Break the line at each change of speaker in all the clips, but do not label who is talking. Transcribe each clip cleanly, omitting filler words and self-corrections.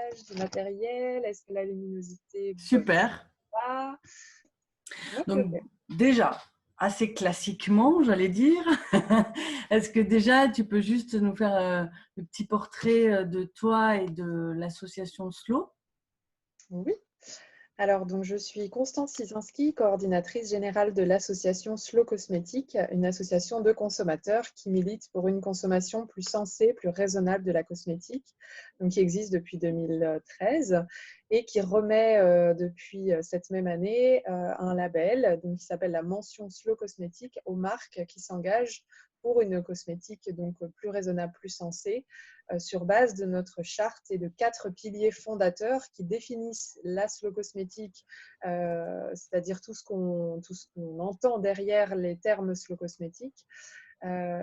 l'éclairage, du matériel? Est-ce que la luminosité botte
Super.
pas? Ok,
Donc,
ok.
déjà, assez classiquement, j'allais dire, est-ce que déjà tu peux juste nous faire le petit portrait de toi et de l'association Slow?
Oui. Alors, donc, je suis Constance Sisinski, coordinatrice générale de l'association Slow Cosmétique, une association de consommateurs qui milite pour une consommation plus sensée, plus raisonnable de la cosmétique, donc qui existe depuis 2013 et qui remet depuis cette même année un label donc, qui s'appelle la mention Slow Cosmétique aux marques qui s'engagent pour une cosmétique donc plus raisonnable, plus sensée, sur base de notre charte et de 4 piliers fondateurs qui définissent la slow cosmétique, c'est-à-dire tout ce qu'on entend derrière les termes slow cosmétique.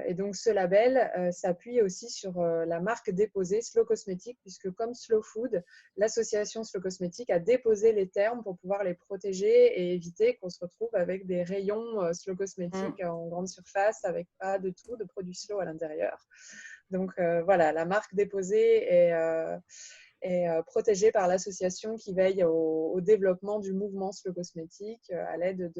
Et donc, ce label s'appuie aussi sur la marque déposée Slow Cosmétique, puisque comme Slow Food, l'association Slow Cosmétique a déposé les termes pour pouvoir les protéger et éviter qu'on se retrouve avec des rayons Slow Cosmétique en grande surface avec pas de tout, de produits slow à l'intérieur. Donc voilà, la marque déposée est protégée par l'association qui veille au développement du mouvement slow cosmétique à l'aide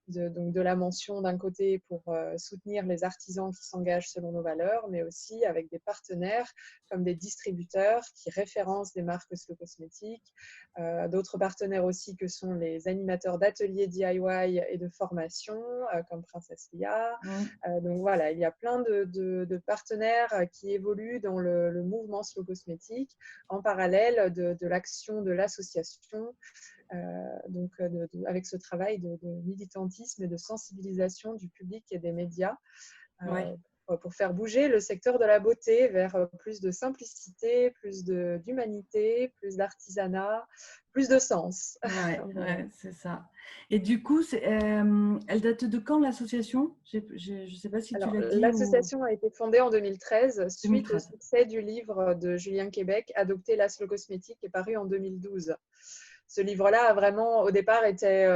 donc de la mention d'un côté pour soutenir les artisans qui s'engagent selon nos valeurs, mais aussi avec des partenaires comme des distributeurs qui référencent des marques slow cosmétiques, d'autres partenaires aussi que sont les animateurs d'ateliers DIY et de formation comme Princesse Lia. Donc voilà, il y a plein de partenaires qui évoluent dans le mouvement slow cosmétique en parallèle de l'action de l'association, donc avec ce travail de militantisme et de sensibilisation du public et des médias
Ouais.
pour faire bouger le secteur de la beauté vers plus de simplicité, plus d'humanité, plus d'artisanat, plus de sens.
Ouais,
Voilà.
ouais, c'est ça. Et du coup, elle date de quand l'association? Je ne sais pas si tu
Alors,
l'as dit ou
l'association a été fondée en 2013 suite au
2013.
succès du livre de Julien Québec, Adopter la slow cosmétique, qui est paru en 2012. Ce livre-là a vraiment, au départ, était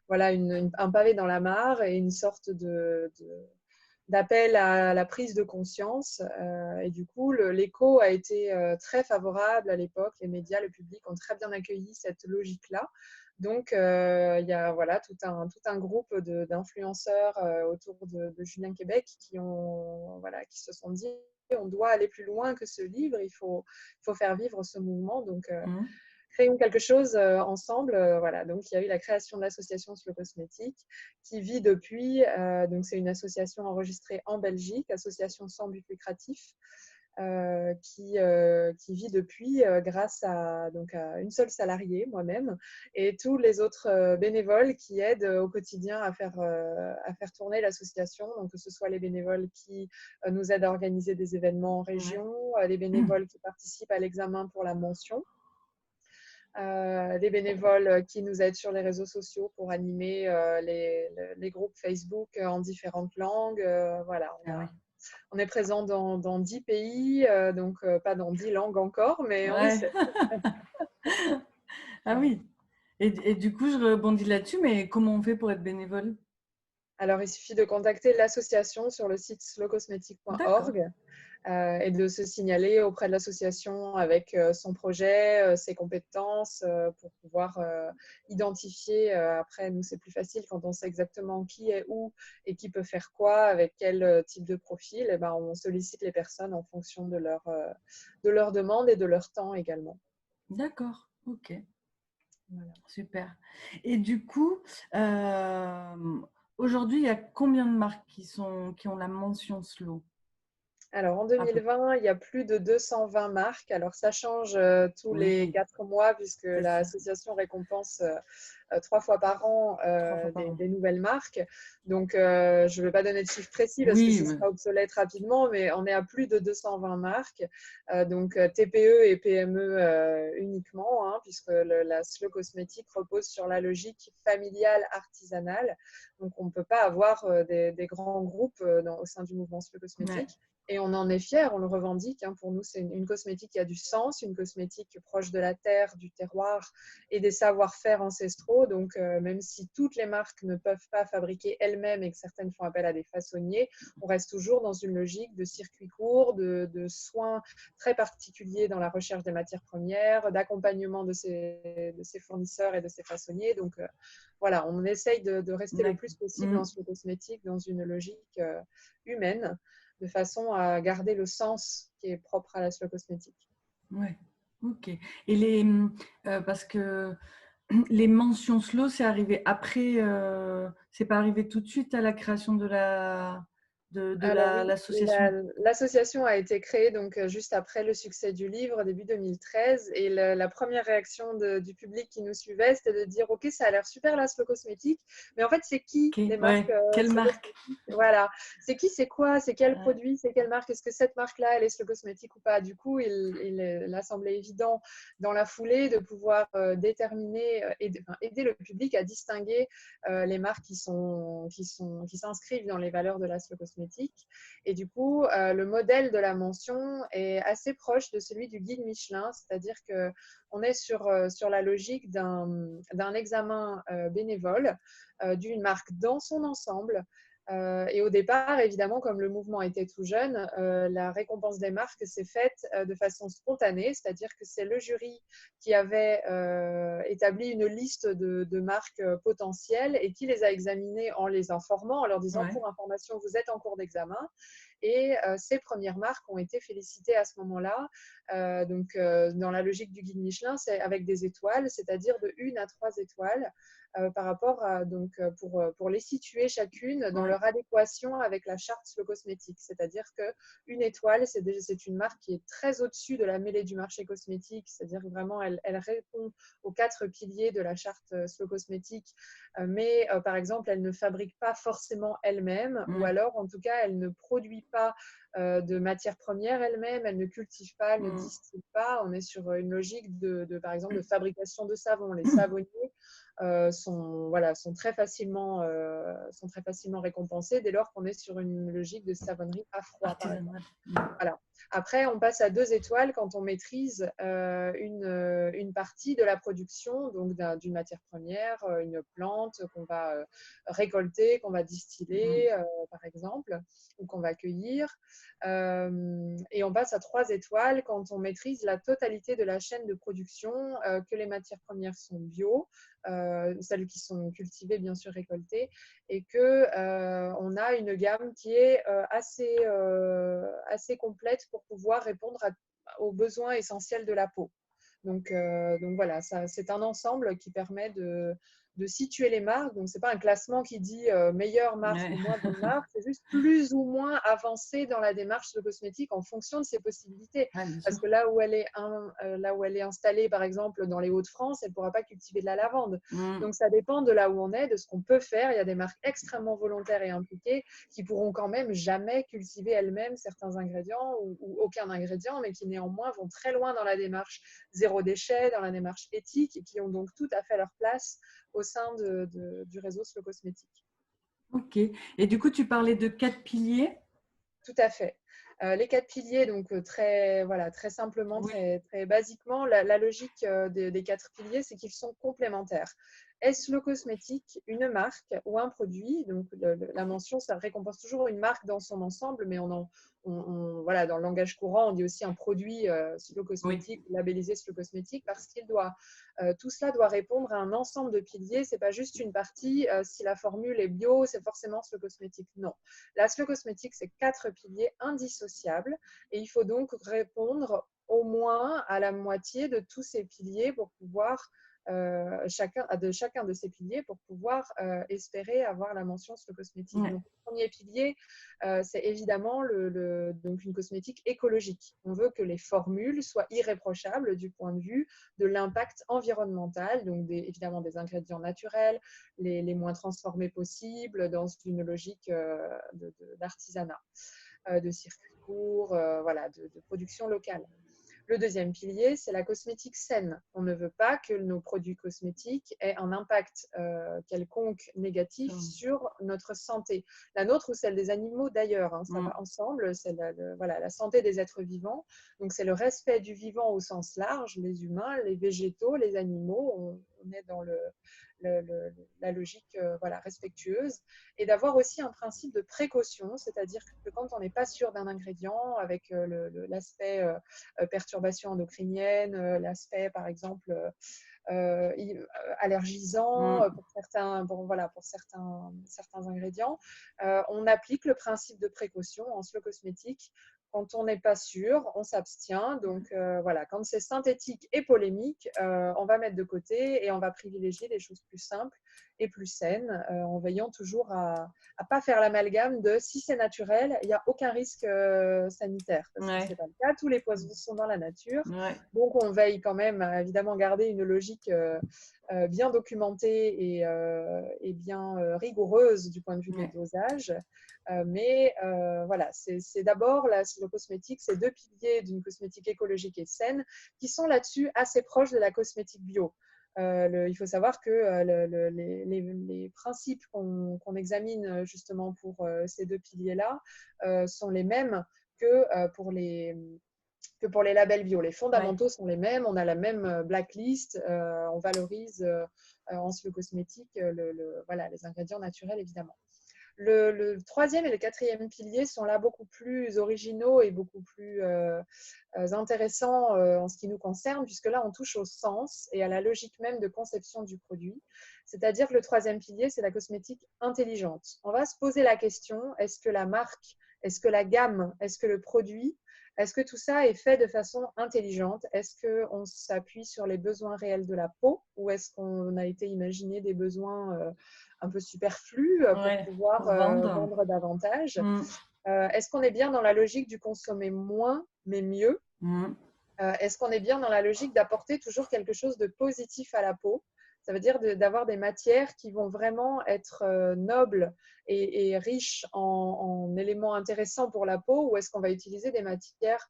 voilà, un pavé dans la mare et une sorte d'appel à la prise de conscience. Et du coup, l'écho a été très favorable à l'époque. Les médias, le public ont très bien accueilli cette logique-là. Donc, il y a voilà, tout un groupe d'influenceurs autour de Julien Québec voilà, qui se sont dit on doit aller plus loin que ce livre, il faut faire vivre ce mouvement. Donc, créons quelque chose ensemble. Voilà. Donc, il y a eu la création de l'association Slow Cosmétique qui vit depuis, donc c'est une association enregistrée en Belgique, association sans but lucratif, qui vit depuis grâce donc, à une seule salariée, moi-même, et tous les autres bénévoles qui aident au quotidien à faire tourner l'association, donc que ce soit les bénévoles qui nous aident à organiser des événements en
Ouais.
région, les bénévoles qui participent à l'examen pour la mention, des bénévoles qui nous aident sur les réseaux sociaux pour animer les groupes Facebook en différentes langues. Voilà,
Ah oui.
on est présent dans 10 pays, donc pas dans 10 langues encore, mais on
Ouais.
essaie.
Ah oui. Et du coup, je rebondis là-dessus, mais comment on fait pour être bénévole?
Alors, il suffit de contacter l'association sur le site
D'accord.
slowcosmetic.org et de se signaler auprès de l'association avec son projet, ses compétences pour pouvoir identifier. Après, nous, c'est plus facile quand on sait exactement qui est où et qui peut faire quoi, avec quel type de profil. Et ben, on sollicite les personnes en fonction de leur demande et de leur temps également.
D'accord. Ok.
Voilà.
Super. Et du coup, aujourd'hui, il y a combien de marques qui ont la mention slow?
Alors, en
À peu.
2020, il y a plus de 220 marques. Alors, ça change tous les
Oui,
4 mois puisque
c'est ça.
l'association récompense 3 fois par an
3 fois par an.
des nouvelles marques. Donc, je ne vais pas donner de chiffres précis parce que
Oui,
ce
mais
sera obsolète rapidement, mais on est à plus de 220 marques. Donc, TPE et PME uniquement, hein, puisque la slow cosmétique repose sur la logique familiale artisanale. Donc, on ne peut pas avoir des grands groupes au sein du mouvement slow
ouais.
cosmétique. Et on en est fier, on le revendique. Hein. Pour nous, c'est une cosmétique qui a du sens, une cosmétique proche de la terre, du terroir et des savoir-faire ancestraux. Donc, même si toutes les marques ne peuvent pas fabriquer elles-mêmes et que certaines font appel à des façonniers, on reste toujours dans une logique de circuit court, de soins très particuliers dans la recherche des matières premières, d'accompagnement de ces fournisseurs et de ces façonniers. Donc, voilà, on essaye de rester le plus possible en slow cosmétique dans une logique humaine, de façon à garder le sens qui est propre à la slow cosmétique.
Ouais, ok. Et parce que les mentions slow, c'est arrivé après, c'est pas arrivé tout de suite à la création de
Alors oui,
l'association.
l'association a été créée donc juste après le succès du livre, début 2013. Et la première réaction du public qui nous suivait, c'était de dire: OK, ça a l'air super la slow cosmétique, mais en fait, c'est qui
Ok,
les marques
ouais. Quelle
slow
marque?
cosmétiques? Voilà, c'est qui, c'est quoi, c'est quel produit, c'est quelle marque? Est-ce que cette marque-là, elle est slow cosmétique ou pas? Du coup, il a semblé évident dans la foulée de pouvoir déterminer, aider le public à distinguer les marques qui s'inscrivent dans les valeurs de la slow cosmétique. Et du coup, le modèle de la mention est assez proche de celui du guide Michelin, c'est-à-dire qu'on est sur la logique d'un examen bénévole d'une marque dans son ensemble. Et au départ, évidemment, comme le mouvement était tout jeune, la récompense des marques s'est faite de façon spontanée, c'est-à-dire que c'est le jury qui avait établi une liste de marques potentielles et qui les a examinées en les informant, en leur disant: pour information, vous êtes en cours d'examen. Et ces premières marques ont été félicitées à ce moment-là. Dans la logique du guide Michelin, c'est avec des étoiles, c'est-à-dire de 1 à 3 étoiles par rapport à, pour les situer chacune dans leur adéquation avec la charte slow cosmétique. C'est-à-dire qu'une étoile, c'est une marque qui est très au-dessus de la mêlée du marché cosmétique, c'est-à-dire que vraiment, elle répond aux 4 piliers de la charte slow cosmétique, mais par exemple, elle ne fabrique pas forcément elle-même, ou alors, en tout cas, elle ne produit pas de matières premières elle-même, elle ne cultive pas, elle ne distille pas. On est sur une logique par exemple, de fabrication de savon. Les savonniers sont très facilement récompensés dès lors qu'on est sur une logique de savonnerie à froid, par exemple. Voilà. Après, on passe à 2 étoiles quand on maîtrise une partie de la production, donc d'une matière première, une plante qu'on va récolter, qu'on va distiller, par exemple, ou qu'on va cueillir. Et on passe à 3 étoiles quand on maîtrise la totalité de la chaîne de production, que les matières premières sont bio, celles qui sont cultivées, bien sûr, récoltées, et qu'on a une gamme qui est assez complète pour pouvoir répondre aux besoins essentiels de la peau. Donc voilà, c'est un ensemble qui permet de situer les marques. Donc, ce n'est pas un classement qui dit meilleure marque ou moins bonne marque, c'est juste plus ou moins avancé dans la démarche de cosmétique en fonction de ses possibilités. Parce que là où elle est installée, par exemple, dans les Hauts-de-France, elle ne pourra pas cultiver de la lavande. Donc, ça dépend de là où on est, de ce qu'on peut faire. Il y a des marques extrêmement volontaires et impliquées qui pourront quand même jamais cultiver elles-mêmes certains ingrédients ou aucun ingrédient, mais qui néanmoins vont très loin dans la démarche zéro déchet, dans la démarche éthique, et qui ont donc tout à fait leur place au sein du réseau Slow Cosmétique.
Ok. Et du coup, tu parlais de 4 piliers.
Tout à fait. Les 4 piliers, donc très simplement, très basiquement, la logique des 4 piliers, c'est qu'ils sont complémentaires. Est-ce Slow Cosmétique une marque ou un produit? Donc la mention, ça récompense toujours une marque dans son ensemble, mais voilà, dans le langage courant, on dit aussi un produit Slow Cosmétique, labellisé Slow Cosmétique, parce tout cela doit répondre à un ensemble de piliers. C'est pas juste une partie. Si la formule est bio, c'est forcément Slow Cosmétique. Non. La Slow Cosmétique, c'est 4 piliers indissociables, et il faut donc répondre au moins à la moitié de tous ces piliers pour pouvoir chacun de ces piliers pour pouvoir espérer avoir la mention Slow Cosmétique. Donc, le premier pilier, c'est évidemment donc une cosmétique écologique. On veut que les formules soient irréprochables du point de vue de l'impact environnemental, donc évidemment des ingrédients naturels, les moins transformés possibles, dans une logique d'artisanat, de circuit court, voilà, de production locale. Le deuxième pilier, c'est la cosmétique saine. On ne veut pas que nos produits cosmétiques aient un impact quelconque négatif sur notre santé. La nôtre ou celle des animaux d'ailleurs, hein, ça va ensemble, c'est la santé des êtres vivants. Donc c'est le respect du vivant au sens large, les humains, les végétaux, les animaux. On est dans la logique respectueuse, et d'avoir aussi un principe de précaution, c'est-à-dire que quand on n'est pas sûr d'un ingrédient, avec l'aspect perturbation endocrinienne, l'aspect par exemple allergisant pour certains, certains ingrédients, on applique le principe de précaution en slow cosmétique. Quand on n'est pas sûr, on s'abstient. Donc voilà, quand c'est synthétique et polémique, on va mettre de côté et on va privilégier les choses plus simples et plus saines, en veillant toujours à ne pas faire l'amalgame de si c'est naturel, il n'y a aucun risque sanitaire. Parce que ce n'est pas le cas, tous les poissons sont dans la nature. Donc on veille quand même à évidemment garder une logique bien documentée et bien rigoureuse du point de vue des dosages. Mais voilà, c'est d'abord la cosmétique, c'est deux piliers d'une cosmétique écologique et saine qui sont là-dessus assez proches de la cosmétique bio. Il faut savoir que les principes qu'on examine justement pour ces deux piliers-là sont les mêmes que pour les labels bio. Les fondamentaux sont les mêmes, on a la même blacklist, on valorise en slow cosmétique les ingrédients naturels évidemment. Le troisième et le quatrième pilier sont là beaucoup plus originaux et beaucoup plus intéressants en ce qui nous concerne, puisque là, on touche au sens et à la logique même de conception du produit. C'est-à-dire que le troisième pilier, c'est la cosmétique intelligente. On va se poser la question, est-ce que la marque, est-ce que la gamme, est-ce que le produit, est-ce que tout ça est fait de façon intelligente? Est-ce qu'on s'appuie sur les besoins réels de la peau, ou est-ce qu'on a été imaginé des besoins un peu superflus pour pouvoir vendre davantage? Est-ce qu'on est bien dans la logique du consommer moins mais mieux? Est-ce qu'on est bien dans la logique d'apporter toujours quelque chose de positif à la peau? Ça veut dire d'avoir des matières qui vont vraiment être nobles et riches en éléments intéressants pour la peau, ou est-ce qu'on va utiliser des matières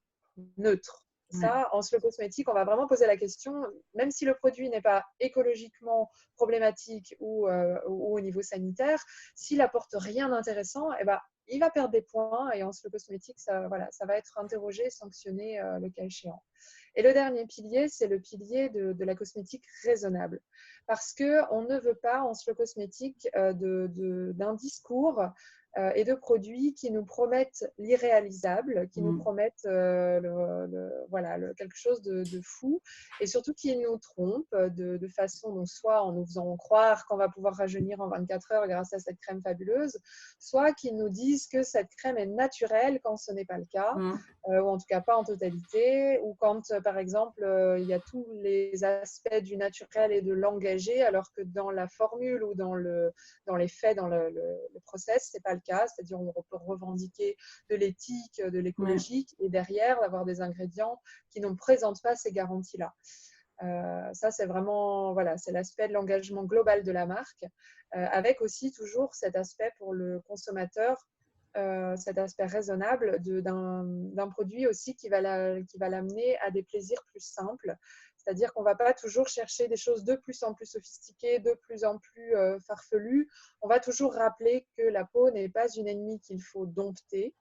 neutres? Ça, en slow cosmétique, on va vraiment poser la question, même si le produit n'est pas écologiquement problématique ou au niveau sanitaire, s'il apporte rien d'intéressant, il va perdre des points, et en slow cosmétique, ça va être interrogé, sanctionné le cas échéant. Et le dernier pilier, c'est le pilier de la cosmétique raisonnable. Parce qu'on ne veut pas, en slow cosmétique, d'un discours et de produits qui nous promettent l'irréalisable, qui nous promettent quelque chose de fou, et surtout qui nous trompent de façon, donc soit en nous faisant croire qu'on va pouvoir rajeunir en 24 heures grâce à cette crème fabuleuse, soit qui nous disent que cette crème est naturelle quand ce n'est pas le cas, ou en tout cas pas en totalité, ou quand par exemple il y a tous les aspects du naturel et de l'engagé, alors que dans la formule ou dans les faits, dans le process, c'est pas le cas. C'est-à-dire on peut revendiquer de l'éthique, de l'écologique, et derrière d'avoir des ingrédients qui ne présentent pas ces garanties-là. Ça, c'est vraiment c'est l'aspect de l'engagement global de la marque, avec aussi toujours cet aspect pour le consommateur, cet aspect raisonnable d'un produit aussi qui va l'amener à des plaisirs plus simples. C'est-à-dire qu'on ne va pas toujours chercher des choses de plus en plus sophistiquées, de plus en plus farfelues. On va toujours rappeler que la peau n'est pas une ennemie qu'il faut dompter,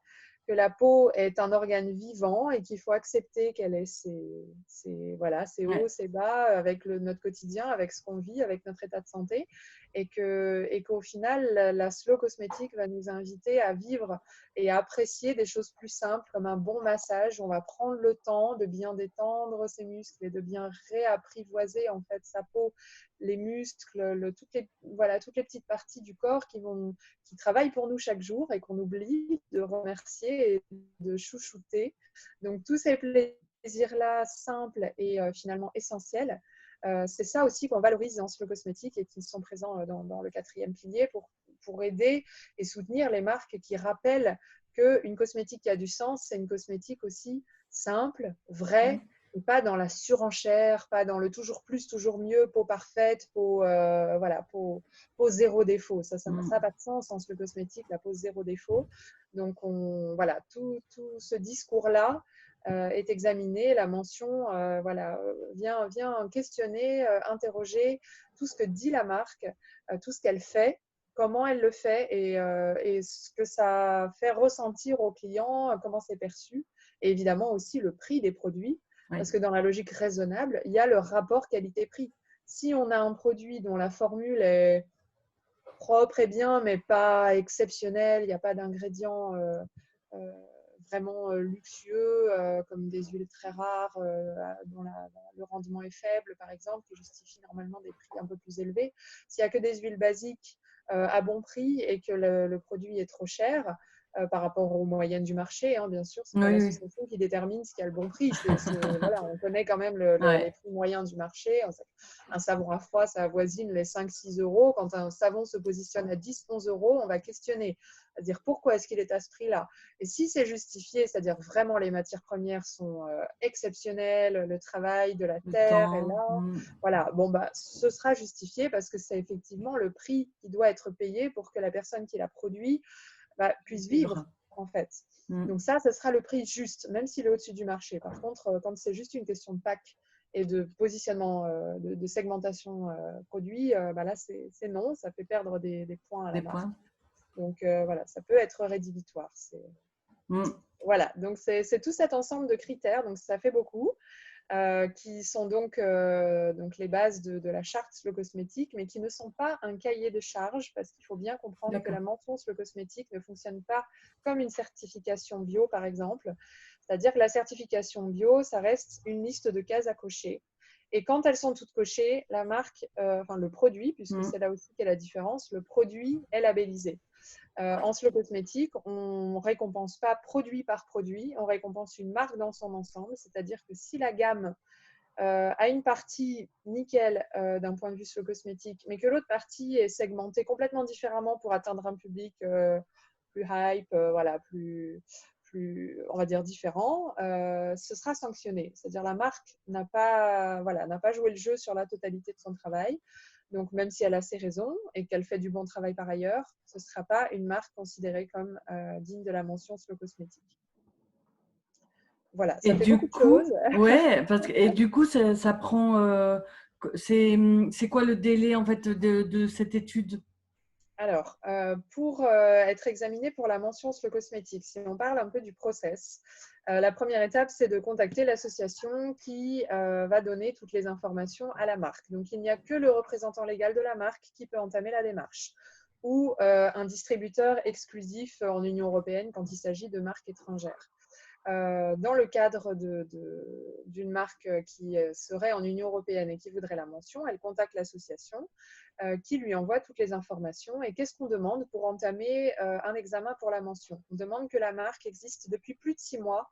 que la peau est un organe vivant et qu'il faut accepter qu'elle ait ses hauts, ses bas avec notre quotidien, avec ce qu'on vit, avec notre état de santé, et qu'au final, la slow cosmétique va nous inviter à vivre et à apprécier des choses plus simples, comme un bon massage. On va prendre le temps de bien détendre ses muscles et de bien réapprivoiser en fait sa peau, les muscles, toutes les petites parties du corps qui travaillent pour nous chaque jour et qu'on oublie de remercier et de chouchouter. Donc tous ces plaisirs-là simples et finalement essentiels, c'est ça aussi qu'on valorise dans slow cosmétique et qui sont présents dans le quatrième pilier pour aider et soutenir les marques qui rappellent qu'une cosmétique qui a du sens, c'est une cosmétique aussi simple, vraie, et pas dans la surenchère, pas dans le toujours plus, toujours mieux, peau parfaite, peau zéro défaut. Ça n'a pas de sens en slow cosmétique, la peau zéro défaut. Donc tout ce discours-là, est examinée, la mention voilà, vient questionner, interroger tout ce que dit la marque, tout ce qu'elle fait, comment elle le fait et ce que ça fait ressentir au client, comment c'est perçu. Et évidemment aussi le prix des produits, parce que dans la logique raisonnable, il y a le rapport qualité-prix. Si on a un produit dont la formule est propre et bien, mais pas exceptionnelle, il n'y a pas d'ingrédients vraiment luxueux, comme des huiles très rares, dont le rendement est faible, par exemple, qui justifie normalement des prix un peu plus élevés. S'il n'y a que des huiles basiques à bon prix et que le produit est trop cher, par rapport aux moyennes du marché, hein, bien sûr, ce n'est pas
Oui,
l'association qui détermine ce qui a le bon prix. Voilà, on connaît quand même les
ouais.
prix moyens du marché. Un savon à froid, ça avoisine les 5-6 euros. Quand un savon se positionne à 10-11 euros, on va questionner, c'est-à-dire pourquoi est-ce qu'il est à ce prix-là. Et si c'est justifié, c'est-à-dire vraiment les matières premières sont exceptionnelles, le travail de la
Le
terre est
temps.
là, voilà, bon, bah, ce sera justifié parce que c'est effectivement le prix qui doit être payé pour que la personne qui l'a produit puisse vivre, en fait. Donc ça, ce sera le prix juste, même s'il est au-dessus du marché. Par contre, quand c'est juste une question de pack et de positionnement, de segmentation produit, là, c'est non, ça fait perdre des points à la
Des
marque.
points.
Donc voilà, ça peut être rédhibitoire. Voilà, donc c'est tout cet ensemble de critères, donc ça fait beaucoup. Qui sont donc les bases de la charte Slow Cosmétique, mais qui ne sont pas un cahier de charge, parce qu'il faut bien comprendre que la mention Slow Cosmétique ne fonctionne pas comme une certification bio, par exemple. C'est-à-dire que la certification bio, ça reste une liste de cases à cocher. Et quand elles sont toutes cochées, la marque, enfin le produit, puisque c'est là aussi qu'est la différence, le produit est labellisé. En slow cosmétique, on ne récompense pas produit par produit, on récompense une marque dans son ensemble, c'est-à-dire que si la gamme a une partie nickel d'un point de vue slow cosmétique, mais que l'autre partie est segmentée complètement différemment pour atteindre un public plus hype, voilà, plus, on va dire, différent, ce sera sanctionné. C'est-à-dire la marque n'a pas joué le jeu sur la totalité de son travail. Donc, même si elle a ses raisons et qu'elle fait du bon travail par ailleurs, ce ne sera pas une marque considérée comme digne de la mention slow cosmétique. Voilà, ça fait beaucoup de choses.
Ouais, et du coup, ça prend. C'est quoi le délai en fait de cette étude?
Alors, pour être examiné pour la mention slow cosmétique, si on parle un peu du process, la première étape, c'est de contacter l'association qui va donner toutes les informations à la marque. Donc, il n'y a que le représentant légal de la marque qui peut entamer la démarche ou un distributeur exclusif en Union européenne quand il s'agit de marques étrangères. Dans le cadre d'une marque qui serait en Union européenne et qui voudrait la mention, elle contacte l'association qui lui envoie toutes les informations. Et qu'est-ce qu'on demande pour entamer un examen pour la mention? On demande que la marque existe depuis plus de 6 mois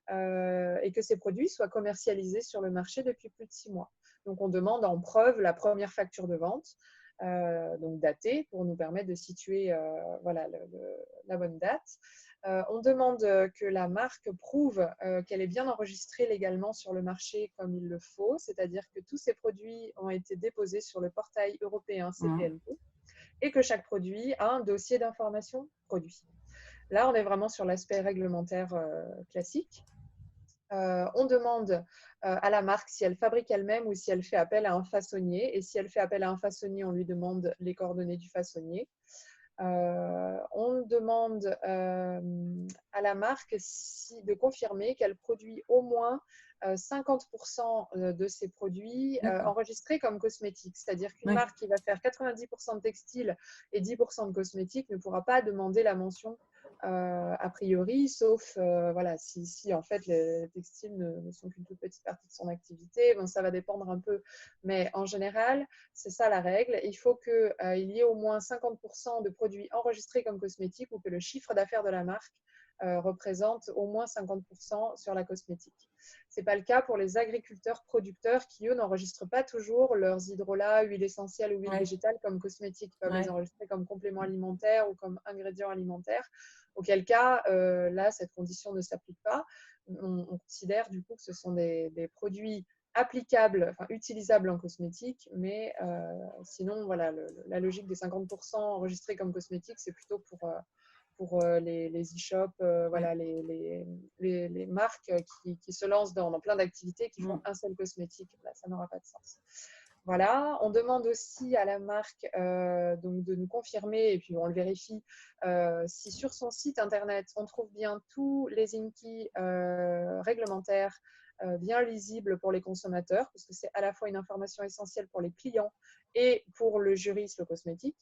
et que ses produits soient commercialisés sur le marché depuis plus de 6 mois. Donc, on demande en preuve la première facture de vente, donc datée, pour nous permettre de situer voilà, la bonne date. On demande que la marque prouve qu'elle est bien enregistrée légalement sur le marché comme il le faut, c'est-à-dire que tous ces produits ont été déposés sur le portail européen CPNP et que chaque produit a un dossier d'information produit. Là, on est vraiment sur l'aspect réglementaire classique. On demande à la marque si elle fabrique elle-même ou si elle fait appel à un façonnier. Et si elle fait appel à un façonnier, on lui demande les coordonnées du façonnier. On demande à la marque de confirmer qu'elle produit au moins 50% de ses produits enregistrés comme cosmétiques. C'est-à-dire qu'une marque qui va faire 90% de textile et 10% de cosmétiques ne pourra pas demander la mention a priori, sauf voilà, si en fait les textiles ne sont qu'une toute petite partie de son activité. Bon, ça va dépendre un peu, mais en général, c'est ça la règle. Il faut qu'il y ait au moins 50% de produits enregistrés comme cosmétiques ou que le chiffre d'affaires de la marque représente au moins 50% sur la cosmétique. Ce n'est pas le cas pour les agriculteurs producteurs qui, eux, n'enregistrent pas toujours leurs hydrolats, huile essentielle ou huile végétale comme cosmétiques. Ils peuvent les enregistrer comme complément alimentaire ou comme ingrédient alimentaire. Auquel cas, là, cette condition ne s'applique pas. On considère du coup que ce sont des produits applicables, enfin utilisables en cosmétique, mais sinon, voilà, la logique des 50% enregistrés comme cosmétiques, c'est plutôt pour les e-shops, voilà, les marques qui se lancent dans plein d'activités, qui font un seul cosmétique. Là, ça n'aura pas de sens. Voilà, on demande aussi à la marque donc de nous confirmer, et puis on le vérifie, si sur son site internet on trouve bien tous les INCI réglementaires bien lisibles pour les consommateurs, parce que c'est à la fois une information essentielle pour les clients et pour le jury Slow Cosmétique.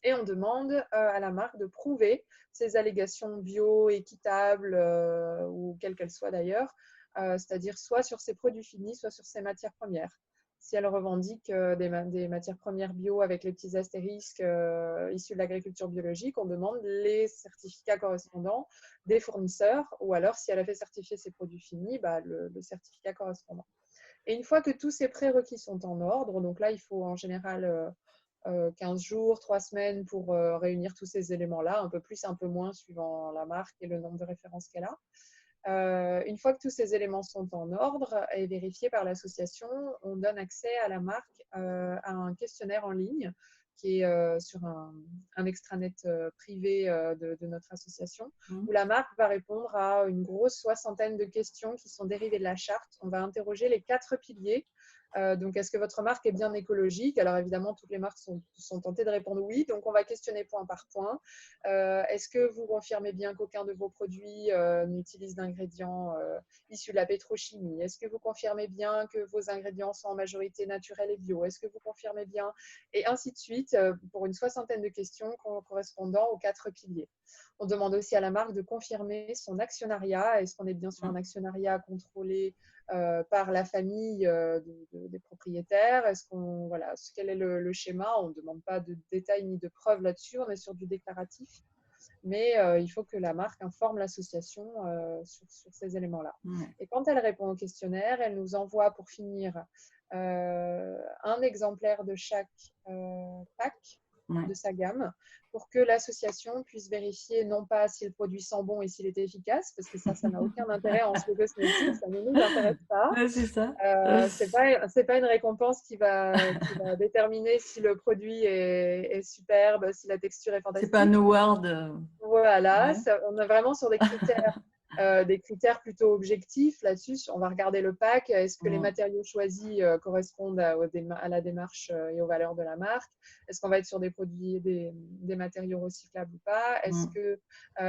Et on demande à la marque de prouver ces allégations bio, équitables ou quelles qu'elles soient d'ailleurs, c'est-à-dire soit sur ses produits finis, soit sur ses matières premières. Si elle revendique des matières premières bio avec les petits astérisques issus de l'agriculture biologique, on demande les certificats correspondants des fournisseurs, ou alors si elle a fait certifier ses produits finis, le certificat correspondant. Et une fois que tous ces prérequis sont en ordre, donc là il faut en général 15 jours, 3 semaines pour réunir tous ces éléments-là, un peu plus, un peu moins suivant la marque et le nombre de références qu'elle a. Une fois que tous ces éléments sont en ordre et vérifiés par l'association, on donne accès à la marque à un questionnaire en ligne qui est sur un extranet privé de notre association, où la marque va répondre à une grosse soixantaine de questions qui sont dérivées de la charte. On va interroger les 4 piliers. Donc, est-ce que votre marque est bien écologique? Alors, évidemment, toutes les marques sont tentées de répondre oui. Donc, on va questionner point par point. Est-ce que vous confirmez bien qu'aucun de vos produits n'utilise d'ingrédients issus de la pétrochimie? Est-ce que vous confirmez bien que vos ingrédients sont en majorité naturels et bio? Est-ce que vous confirmez bien? Et ainsi de suite, pour une soixantaine de questions correspondant aux 4 piliers. On demande aussi à la marque de confirmer son actionnariat. Est-ce qu'on est bien sur un actionnariat contrôlé par la famille des propriétaires? Voilà, quel est le schéma? On ne demande pas de détails ni de preuves là-dessus, on est sur du déclaratif. Mais il faut que la marque informe l'association sur ces éléments-là. Et quand elle répond au questionnaire, elle nous envoie pour finir un exemplaire de chaque pack de sa gamme, pour que l'association puisse vérifier non pas si le produit sent bon et s'il est efficace, parce que ça n'a aucun intérêt en slow cosmétique, ça ne nous intéresse pas.
C'est ça.
C'est pas une récompense qui va déterminer si le produit est superbe, si la texture est fantastique.
C'est pas un award.
Voilà, on est vraiment sur des critères plutôt objectifs là-dessus. On va regarder le pack. Est-ce que les matériaux choisis correspondent à la démarche et aux valeurs de la marque? Est-ce qu'on va être sur des produits, des matériaux recyclables ou pas? Est-ce que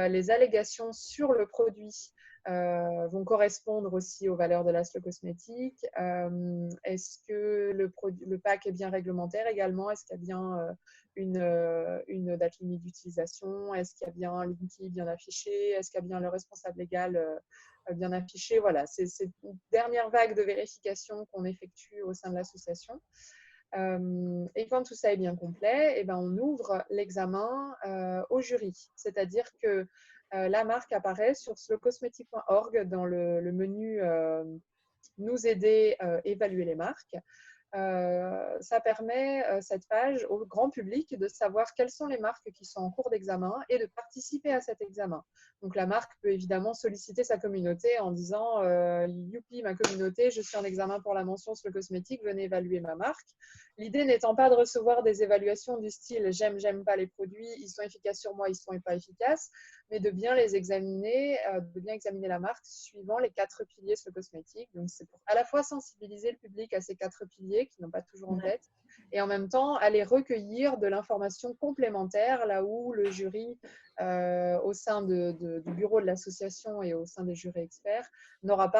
les allégations sur le produit vont correspondre aussi aux valeurs de la slow cosmétique? Est-ce que le pack est bien réglementaire également? Est-ce qu'il y a bien une date limite d'utilisation? Est-ce qu'il y a bien un l'INCI bien affiché? Est-ce qu'il y a bien le responsable légal bien affiché? Voilà, c'est une dernière vague de vérification qu'on effectue au sein de l'association. Et quand tout ça est bien complet, eh ben, on ouvre l'examen au jury. C'est-à-dire que la marque apparaît sur slowcosmetic.org dans le menu nous aider, évaluer les marques. Ça permet, cette page, au grand public de savoir quelles sont les marques qui sont en cours d'examen et de participer à cet examen. Donc, la marque peut évidemment solliciter sa communauté en disant youpi, ma communauté, je suis en examen pour la mention sur le cosmétique, venez évaluer ma marque. L'idée n'étant pas de recevoir des évaluations du style j'aime, j'aime pas les produits, ils sont efficaces sur moi, ils sont pas efficaces, mais de bien les examiner, de bien examiner la marque suivant les 4 piliers sur le cosmétique. Donc, c'est pour à la fois sensibiliser le public à ces 4 piliers qui n'ont pas toujours en tête, et en même temps aller recueillir de l'information complémentaire là où le jury au sein du bureau de l'association et au sein des jurés experts n'aura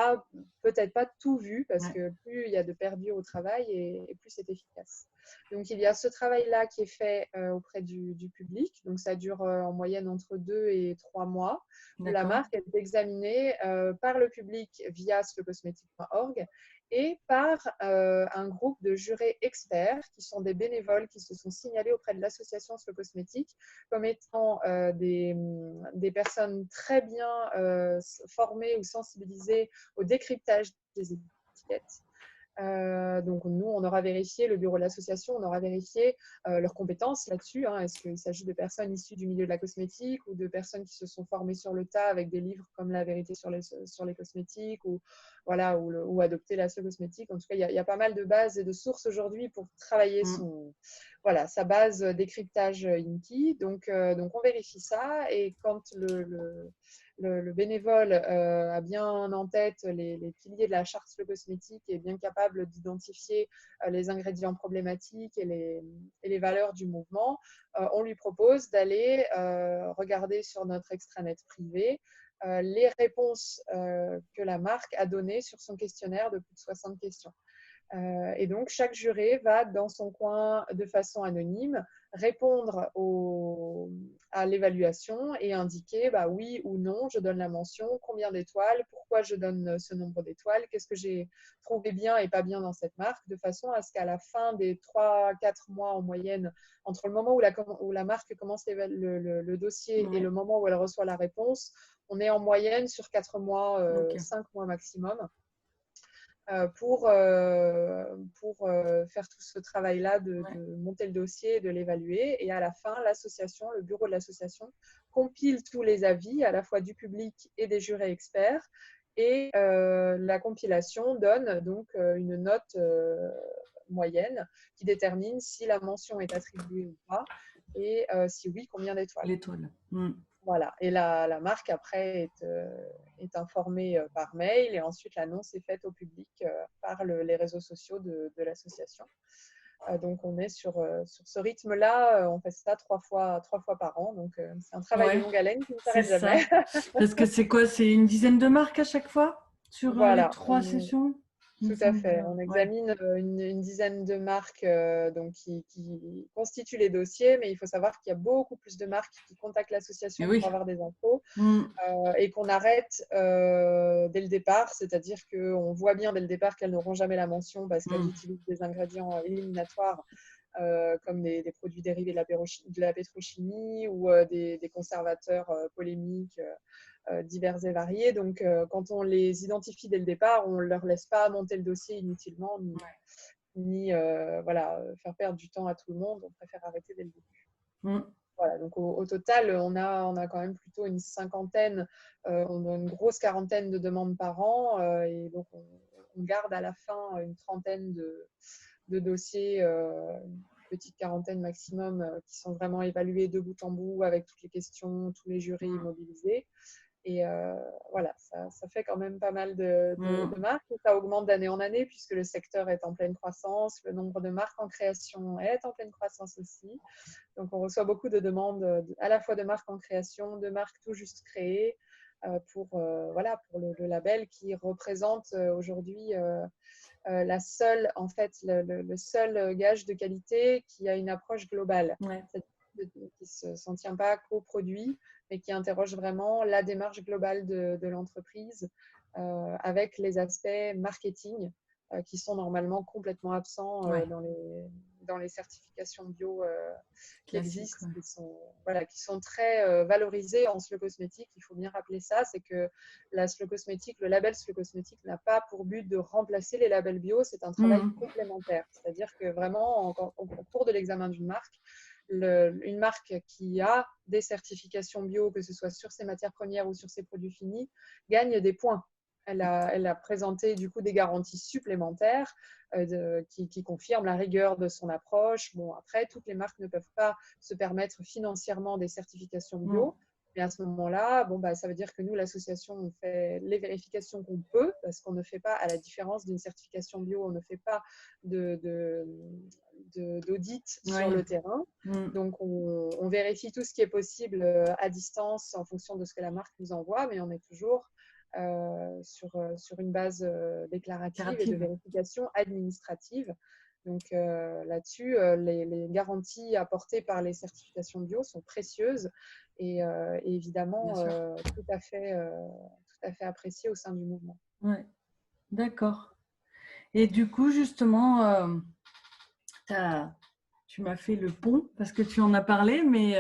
peut-être pas tout vu, parce que plus il y a de perdus au travail et plus c'est efficace. Donc il y a ce travail-là qui est fait auprès du public, donc ça dure en moyenne entre 2 et 3 mois, où la marque est examinée par le public via slowcosmetic.org et par un groupe de jurés experts qui sont des bénévoles qui se sont signalés auprès de l'association Slow Cosmétique comme étant des personnes très bien formées ou sensibilisées au décryptage des étiquettes. Donc, nous, on aura vérifié, le bureau de l'association, on aura vérifié leurs compétences là-dessus. Hein. Est-ce qu'il s'agit de personnes issues du milieu de la cosmétique ou de personnes qui se sont formées sur le tas avec des livres comme La vérité sur les cosmétiques ou, voilà, ou Adopter la cosmétique. En tout cas, il y a pas mal de bases et de sources aujourd'hui pour travailler voilà, sa base décryptage INKI. Donc, on vérifie ça et quand le bénévole a bien en tête les piliers de la charte cosmétique et est bien capable d'identifier les ingrédients problématiques et les valeurs du mouvement, on lui propose d'aller regarder sur notre extranet privé les réponses que la marque a données sur son questionnaire de plus de 60 questions. Et donc, chaque juré va, dans son coin, de façon anonyme, répondre à l'évaluation et indiquer oui ou non, je donne la mention, combien d'étoiles, pourquoi je donne ce nombre d'étoiles, qu'est-ce que j'ai trouvé bien et pas bien dans cette marque, de façon à ce qu'à la fin des 3-4 mois en moyenne, entre le moment où la marque commence le dossier et le moment où elle reçoit la réponse, on est en moyenne sur 4 mois, 5 mois maximum. Pour faire tout ce travail-là de monter le dossier et de l'évaluer. Et à la fin, l'association, le bureau de l'association, compile tous les avis, à la fois du public et des jurés experts. Et la compilation donne donc une note moyenne qui détermine si la mention est attribuée ou pas. Et si oui, combien d'étoiles.
L'étoile.
Voilà. Et la marque, après, est informée par mail et ensuite l'annonce est faite au public par les réseaux sociaux de l'association. Donc, on est sur ce rythme-là. On fait ça trois fois par an. Donc, c'est un travail de longue haleine qui ne s'arrête jamais.
Parce que c'est quoi? C'est une dizaine de marques à chaque fois sur les 3 sessions?
Tout à fait. On examine une dizaine de marques donc qui constituent les dossiers, mais il faut savoir qu'il y a beaucoup plus de marques qui contactent l'association pour avoir des infos et qu'on arrête dès le départ, c'est-à-dire qu'on voit bien dès le départ qu'elles n'auront jamais la mention parce qu'elles utilisent des ingrédients éliminatoires comme des produits dérivés de la pétrochimie ou des conservateurs polémiques divers et variés. Donc, quand on les identifie dès le départ, on ne leur laisse pas monter le dossier inutilement, ni faire perdre du temps à tout le monde. On préfère arrêter dès le début. Voilà, donc au total, on a quand même plutôt une cinquantaine, on a une grosse quarantaine de demandes par an. Et donc, on garde à la fin une trentaine de dossiers, une petite quarantaine maximum, qui sont vraiment évalués de bout en bout avec toutes les questions, tous les jurys mobilisés. Et voilà, ça fait quand même pas mal de marques. Et ça augmente d'année en année puisque le secteur est en pleine croissance. Le nombre de marques en création est en pleine croissance aussi. Donc, on reçoit beaucoup de demandes à la fois de marques en création, de marques tout juste créées pour le label qui représente aujourd'hui le seul gage de qualité qui a une approche globale. Qui ne s'en tient pas qu'aux produits, mais qui interroge vraiment la démarche globale de l'entreprise avec les aspects marketing qui sont normalement complètement absents dans les certifications bio qui existent, qui sont très valorisées en slow cosmétique. Il faut bien rappeler ça, c'est que la slow cosmétique, le label slow cosmétique n'a pas pour but de remplacer les labels bio, c'est un travail complémentaire. C'est-à-dire que vraiment, au cours de l'examen d'une marque, une marque qui a des certifications bio, que ce soit sur ses matières premières ou sur ses produits finis, gagne des points. Elle a présenté du coup des garanties supplémentaires qui confirment la rigueur de son approche. Bon, après, toutes les marques ne peuvent pas se permettre financièrement des certifications bio. Mais à ce moment-là, ça veut dire que nous, l'association, on fait les vérifications qu'on peut, parce qu'on ne fait pas, à la différence d'une certification bio, on ne fait pas d'audit sur le terrain. Donc, on vérifie tout ce qui est possible à distance en fonction de ce que la marque nous envoie, mais on est toujours sur une base déclarative et de vérification administrative. Donc là-dessus, les garanties apportées par les certifications bio sont précieuses et évidemment tout à fait appréciées au sein du mouvement.
Ouais, d'accord. Et du coup, justement, tu m'as fait le pont parce que tu en as parlé, mais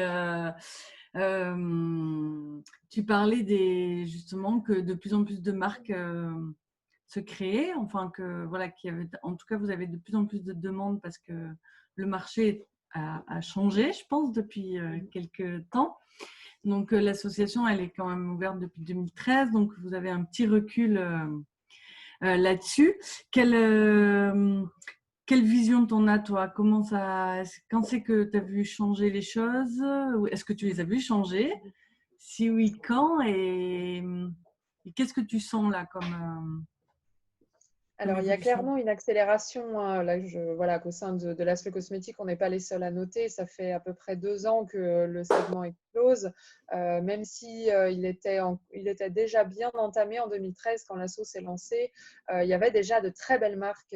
tu parlais justement que de plus en plus de marques se créer, enfin voilà, en tout cas, vous avez de plus en plus de demandes parce que le marché a changé, je pense, depuis quelques temps. Donc, l'association, elle est quand même ouverte depuis 2013, donc vous avez un petit recul là-dessus. Quelle vision t'en as, toi? Quand c'est que tu as vu changer les choses? Ou est-ce que tu les as vues changer? Si oui, quand? Et qu'est-ce que tu sens là comme
Alors, il y a
évolution?
clairement une accélération, hein, là, voilà, qu'au sein de l'Aslo Cosmétique, on n'est pas les seuls à noter. Ça fait à peu près 2 ans que le segment explose, même si il était déjà bien entamé en 2013 quand l'Asso s'est lancé. Il y avait déjà de très belles marques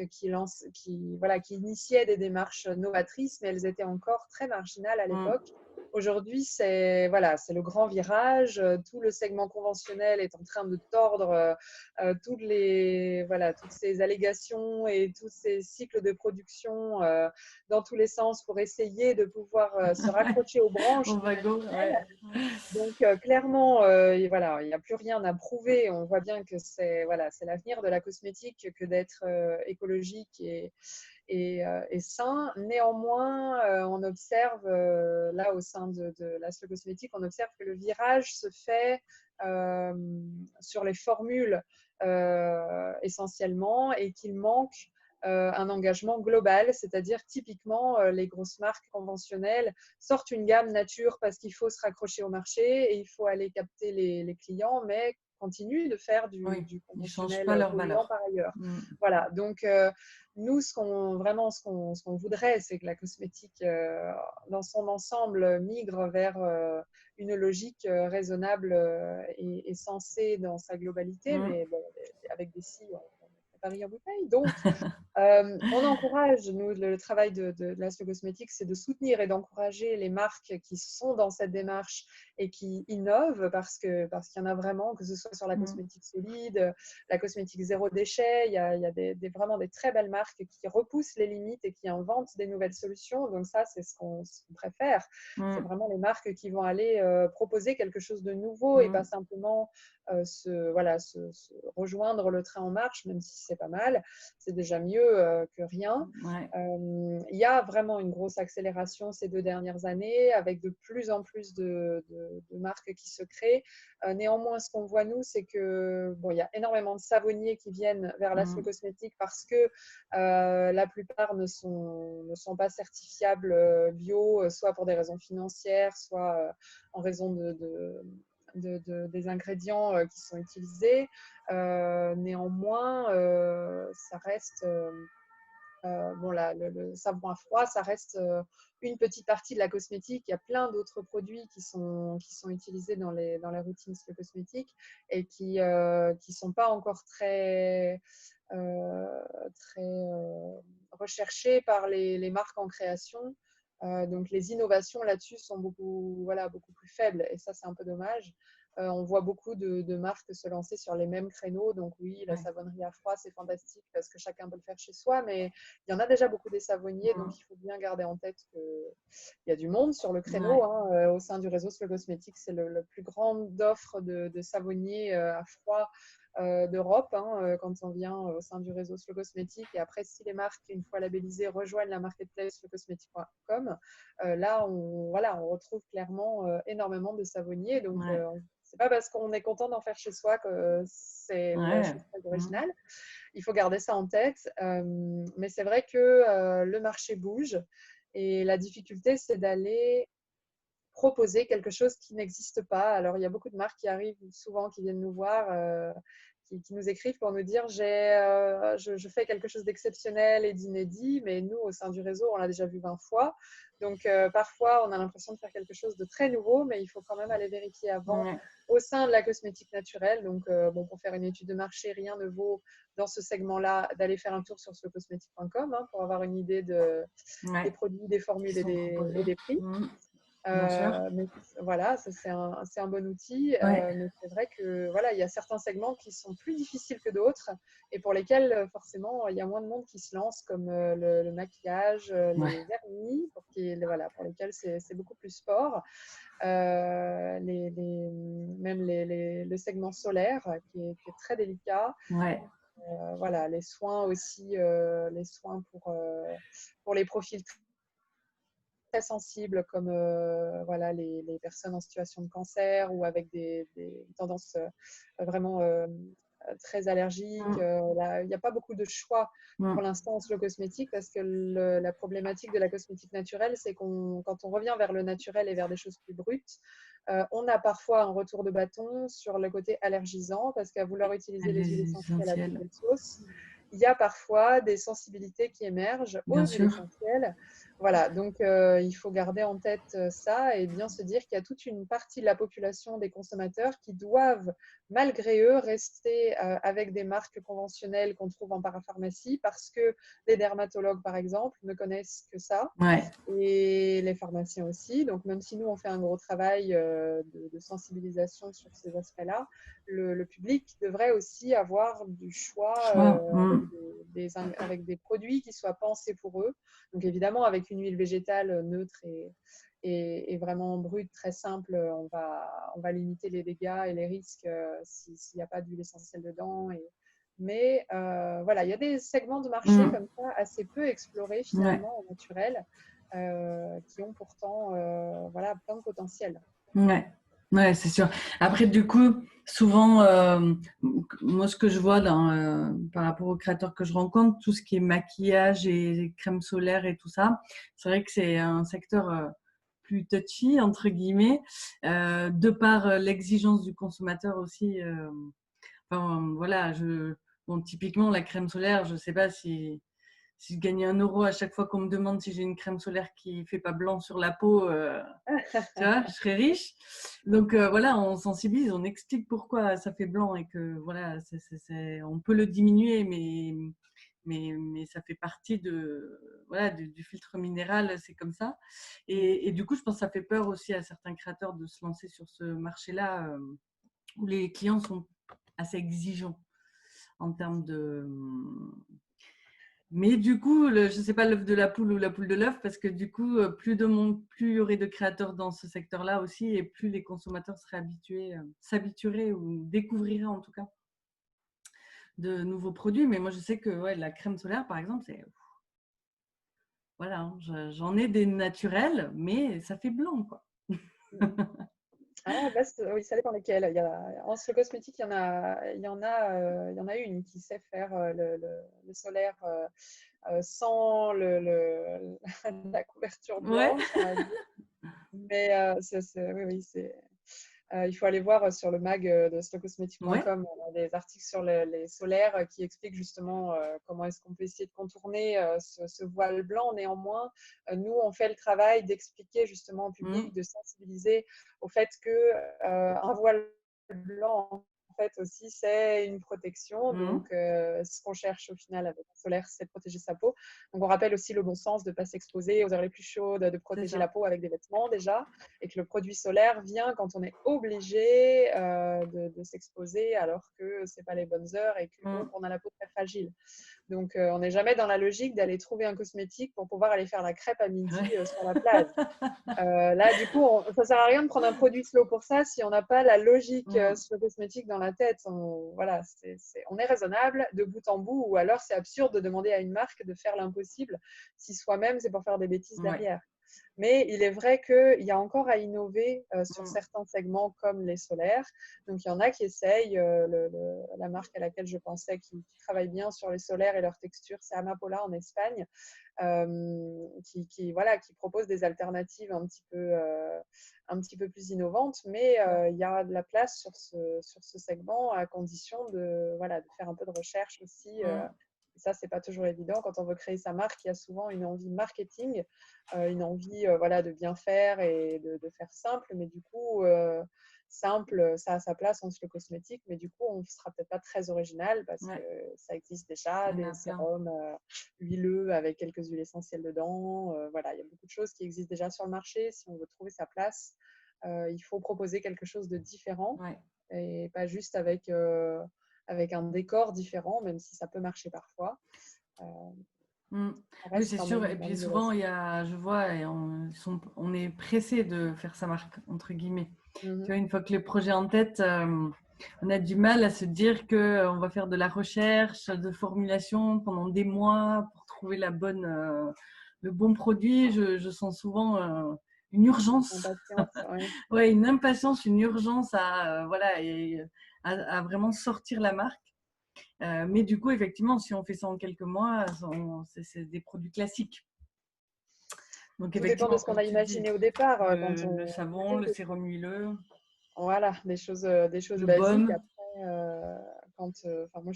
voilà, qui initiaient des démarches novatrices, mais elles étaient encore très marginales à
Mm.
l'époque. Aujourd'hui, c'est voilà, c'est le grand virage. Tout le segment conventionnel est en train de tordre toutes ces allégations et tous ces cycles de production dans tous les sens pour essayer de pouvoir se raccrocher aux branches
Au wagon, ouais.
donc clairement, voilà, il n'y a plus rien à prouver. On voit bien que c'est voilà, c'est l'avenir de la cosmétique que d'être écologique et sain. Néanmoins, on observe là au sein de l'Aslo Cosmétique, on observe que le virage se fait euh, sur les formules essentiellement et qu'il manque un engagement global, c'est-à-dire typiquement les grosses marques conventionnelles sortent une gamme nature parce qu'il faut se raccrocher au marché et il faut aller capter les clients, mais continuent de faire
Oui,
du
ils ne changent pas
conventionnel
leur
polluant
valeur.
par ailleurs.
Mm.
Voilà, donc nous, ce qu'on voudrait, c'est que la cosmétique, dans son ensemble, migre vers une logique raisonnable et sensée dans sa globalité,
Mm.
mais bon, avec des si, on fait pas rire bouteille. Donc, on encourage, nous, le travail de l'Aslo Cosmétique, c'est de soutenir et d'encourager les marques qui sont dans cette démarche et qui innovent parce qu'il y en a vraiment, que ce soit sur la
Mm.
cosmétique solide, la cosmétique zéro déchet, il y a vraiment des très belles marques qui repoussent les limites et qui inventent des nouvelles solutions. Donc ça, c'est ce qu'on préfère. C'est
Mm.
vraiment les marques qui vont aller proposer quelque chose de nouveau et pas
Mm.
simplement rejoindre le train en marche, même si c'est pas mal. C'est déjà mieux que rien.
Ouais.
Il y a vraiment une grosse accélération ces 2 dernières années avec de plus en plus de marques qui se créent. Néanmoins, ce qu'on voit nous, c'est que bon, il y a énormément de savonniers qui viennent vers l'Aslo
Mm.
Cosmétique parce que la plupart ne sont pas certifiables bio, soit pour des raisons financières, soit en raison des ingrédients qui sont utilisés. Néanmoins, ça reste bon, le savon à froid, ça reste une petite partie de la cosmétique. Il y a plein d'autres produits qui sont utilisés dans les routines cosmétiques et qui sont pas encore recherchés par les marques en création. Donc les innovations là-dessus sont beaucoup plus faibles et ça c'est un peu dommage. On voit beaucoup de marques se lancer sur les mêmes créneaux. Donc oui, la
Ouais.
savonnerie à froid, c'est fantastique parce que chacun peut le faire chez soi, mais il y en a déjà beaucoup des savonniers,
Mm.
donc il faut bien garder en tête qu'il y a du monde sur le créneau.
Ouais.
Hein, au sein du réseau Slow Cosmetics, c'est le plus grand offre de savonniers à froid d'Europe quand on vient au sein du réseau Slow Cosmetics. Et après, si les marques, une fois labellisées, rejoignent la marketplace slowcosmetics.com, là, on retrouve clairement énormement de savonniers. Donc,
Ouais.
c'est pas parce qu'on est content d'en faire chez soi que c'est la
Ouais.
chose très
Mm.
originale. Il faut garder ça en tête. Mais c'est vrai que le marché bouge et la difficulté, c'est d'aller proposer quelque chose qui n'existe pas. Alors, il y a beaucoup de marques qui arrivent souvent, qui viennent nous voir, qui nous écrivent pour nous dire je fais quelque chose d'exceptionnel et d'inédit, mais nous, au sein du réseau, on l'a déjà vu 20 fois. Donc, parfois, on a l'impression de faire quelque chose de très nouveau, mais il faut quand même aller vérifier avant
Ouais.
au sein de la cosmétique naturelle. Donc, bon, pour faire une étude de marché, rien ne vaut dans ce segment-là d'aller faire un tour sur slowcosmetics.com pour avoir une idée des
Ouais.
produits, des
Qui
formules
sont
et
proposés.
des prix.
Mm. Bien sûr.
Mais voilà, c'est un bon outil.
Ouais.
Mais c'est vrai que voilà, il y a certains segments qui sont plus difficiles que d'autres et pour lesquels forcément il y a moins de monde qui se lance, comme le maquillage,
Ouais.
les vernis, voilà, pour lesquels c'est beaucoup plus sport. Même le segment solaire qui est très délicat.
Ouais.
Voilà, les soins aussi, les soins pour les profils très sensibles comme voilà, les personnes en situation de cancer ou avec des tendances vraiment très allergiques.
Mm.
Il n'y a pas beaucoup de choix pour
Mm.
l'instant en slow cosmétique parce que la problématique de la cosmétique naturelle, c'est quand on revient vers le naturel et vers des choses plus brutes, on a parfois un retour de bâton sur le côté allergisant parce qu'à vouloir utiliser les huiles
Les
essentielles à toute
essentiels,
sauce, il y a parfois des sensibilités qui émergent aux
bien
huiles
sûr.
essentielles. Voilà, donc il faut garder en tête ça et bien se dire qu'il y a toute une partie de la population des consommateurs qui doivent, malgré eux, rester avec des marques conventionnelles qu'on trouve en parapharmacie parce que les dermatologues, par exemple, ne connaissent que ça
Ouais.
et les pharmaciens aussi. Donc, même si nous, on fait un gros travail de sensibilisation sur ces aspects-là, le public devrait aussi avoir du choix
Choix.
avec des produits qui soient pensés pour eux. Donc, évidemment, avec une huile végétale neutre et vraiment brute, très simple, on va limiter les dégâts et les risques s'il n'y a pas d'huile essentielle dedans. Mais voilà, il y a des segments de marché
Mm.
comme ça assez peu explorés
Ouais.
finalement au naturel qui ont pourtant voilà, plein de potentiel.
Ouais, ouais, c'est sûr. Après, du coup, souvent, moi, ce que je vois par rapport aux créateurs que je rencontre, tout ce qui est maquillage et crème solaire et tout ça, c'est vrai que c'est un secteur plus touchy, entre guillemets, de par l'exigence du consommateur aussi. Enfin, voilà, bon, typiquement, la crème solaire, je ne sais pas si je gagnais 1 euro à chaque fois qu'on me demande si j'ai une crème solaire qui ne fait pas blanc sur la peau. Tu vois, je serais riche. Donc voilà, on sensibilise, on explique pourquoi ça fait blanc et que voilà, on peut le diminuer, mais ça fait partie voilà, du filtre minéral, c'est comme ça. Et du coup, je pense que ça fait peur aussi à certains créateurs de se lancer sur ce marché-là où les clients sont assez exigeants en termes de. Mais du coup, je ne sais pas l'œuf de la poule ou la poule de l'œuf, parce que du coup, plus il y aurait de créateurs dans ce secteur-là aussi, et plus les consommateurs seraient s'habitueraient ou découvriraient en tout cas de nouveaux produits. Mais moi, je sais que ouais, la crème solaire, par exemple, voilà, hein, j'en ai des naturels, mais ça fait blanc, quoi.
Ah, bah, oui, ça dépend lesquels. En slow cosmétique, il y en a une qui sait faire le solaire sans la couverture
Ouais,
blanche, on va dire. Mais oui, oui, il faut aller voir sur le mag de
ouais.
slowcosmetic.com des articles sur les solaires qui expliquent justement comment est-ce qu'on peut essayer de contourner ce voile blanc. Néanmoins, nous, on fait le travail d'expliquer justement au public,
Mm,
de sensibiliser au fait que un voile blanc, en fait, aussi, c'est une protection. Donc,
mm,
ce qu'on cherche au final avec le solaire, c'est de protéger sa peau. Donc, on rappelle aussi le bon sens de ne pas s'exposer aux heures les plus chaudes, de
c'est
protéger la
ça.
peau avec des vêtements déjà et que le produit solaire vient quand on est obligé de s'exposer alors que ce n'est pas les bonnes heures et que donc
Mm,
on a la peau très fragile. Donc on n'est jamais dans la logique d'aller trouver un cosmétique pour pouvoir aller faire la crêpe à midi
ouais.
sur la plage. Là, du coup, ça ne sert à rien de prendre un produit slow pour ça si on n'a pas la logique
Mm,
slow cosmétique dans la tête. Voilà, on est raisonnable de bout en bout, ou alors c'est absurde de demander à une marque de faire l'impossible si soi-même c'est pour faire des bêtises
ouais.
derrière. Mais il est vrai qu'il y a encore à innover sur
Mm,
certains segments comme les solaires. Donc, il y en a qui essayent. La marque à laquelle je pensais qui travaille bien sur les solaires et leur texture, c'est Amapola en Espagne, voilà, qui propose des alternatives un petit peu plus innovantes. Mais il y a de la place sur ce segment à condition voilà, de faire un peu de recherche aussi.
mm,
Et ça, c'est pas toujours évident. Quand on veut créer sa marque, il y a souvent une envie marketing, une envie voilà, de bien faire et de faire simple. Mais du coup, simple, ça a sa place en le cosmétique. Mais du coup, on ne sera peut-être pas très original parce que
ouais.
ça existe déjà,
Il y en
des
a plein.
sérums huileux avec quelques huiles essentielles dedans. Voilà, il y a beaucoup de choses qui existent déjà sur le marché. Si on veut trouver sa place, il faut proposer quelque chose de différent
Ouais.
et pas juste avec un décor différent, même si ça peut marcher parfois. Euh,
Mm.
ça
Oui,
reste
c'est
quand
sûr.
même
Et
dans
puis souvent,
l'innovation.
je vois, et on est pressé de faire sa marque, entre guillemets. Tu
Mhm.
vois, une fois que le projet est en tête, On a du mal à se dire qu'on va faire de la recherche, de formulation pendant des mois pour trouver le bon produit. Je sens souvent une urgence,
Impatience, ouais.
ouais, une impatience, une urgence voilà, à vraiment sortir la marque. Mais du coup, effectivement, si on fait ça en quelques mois, c'est des produits classiques. Donc,
Tout dépend de
effectivement,
ce qu'on
comme
a
tu dis,
imaginé au départ quand
le
on
savon,
disait
le
que
sérum huileux,
voilà, des choses
le
basiques.
baume.
Après, enfin moi,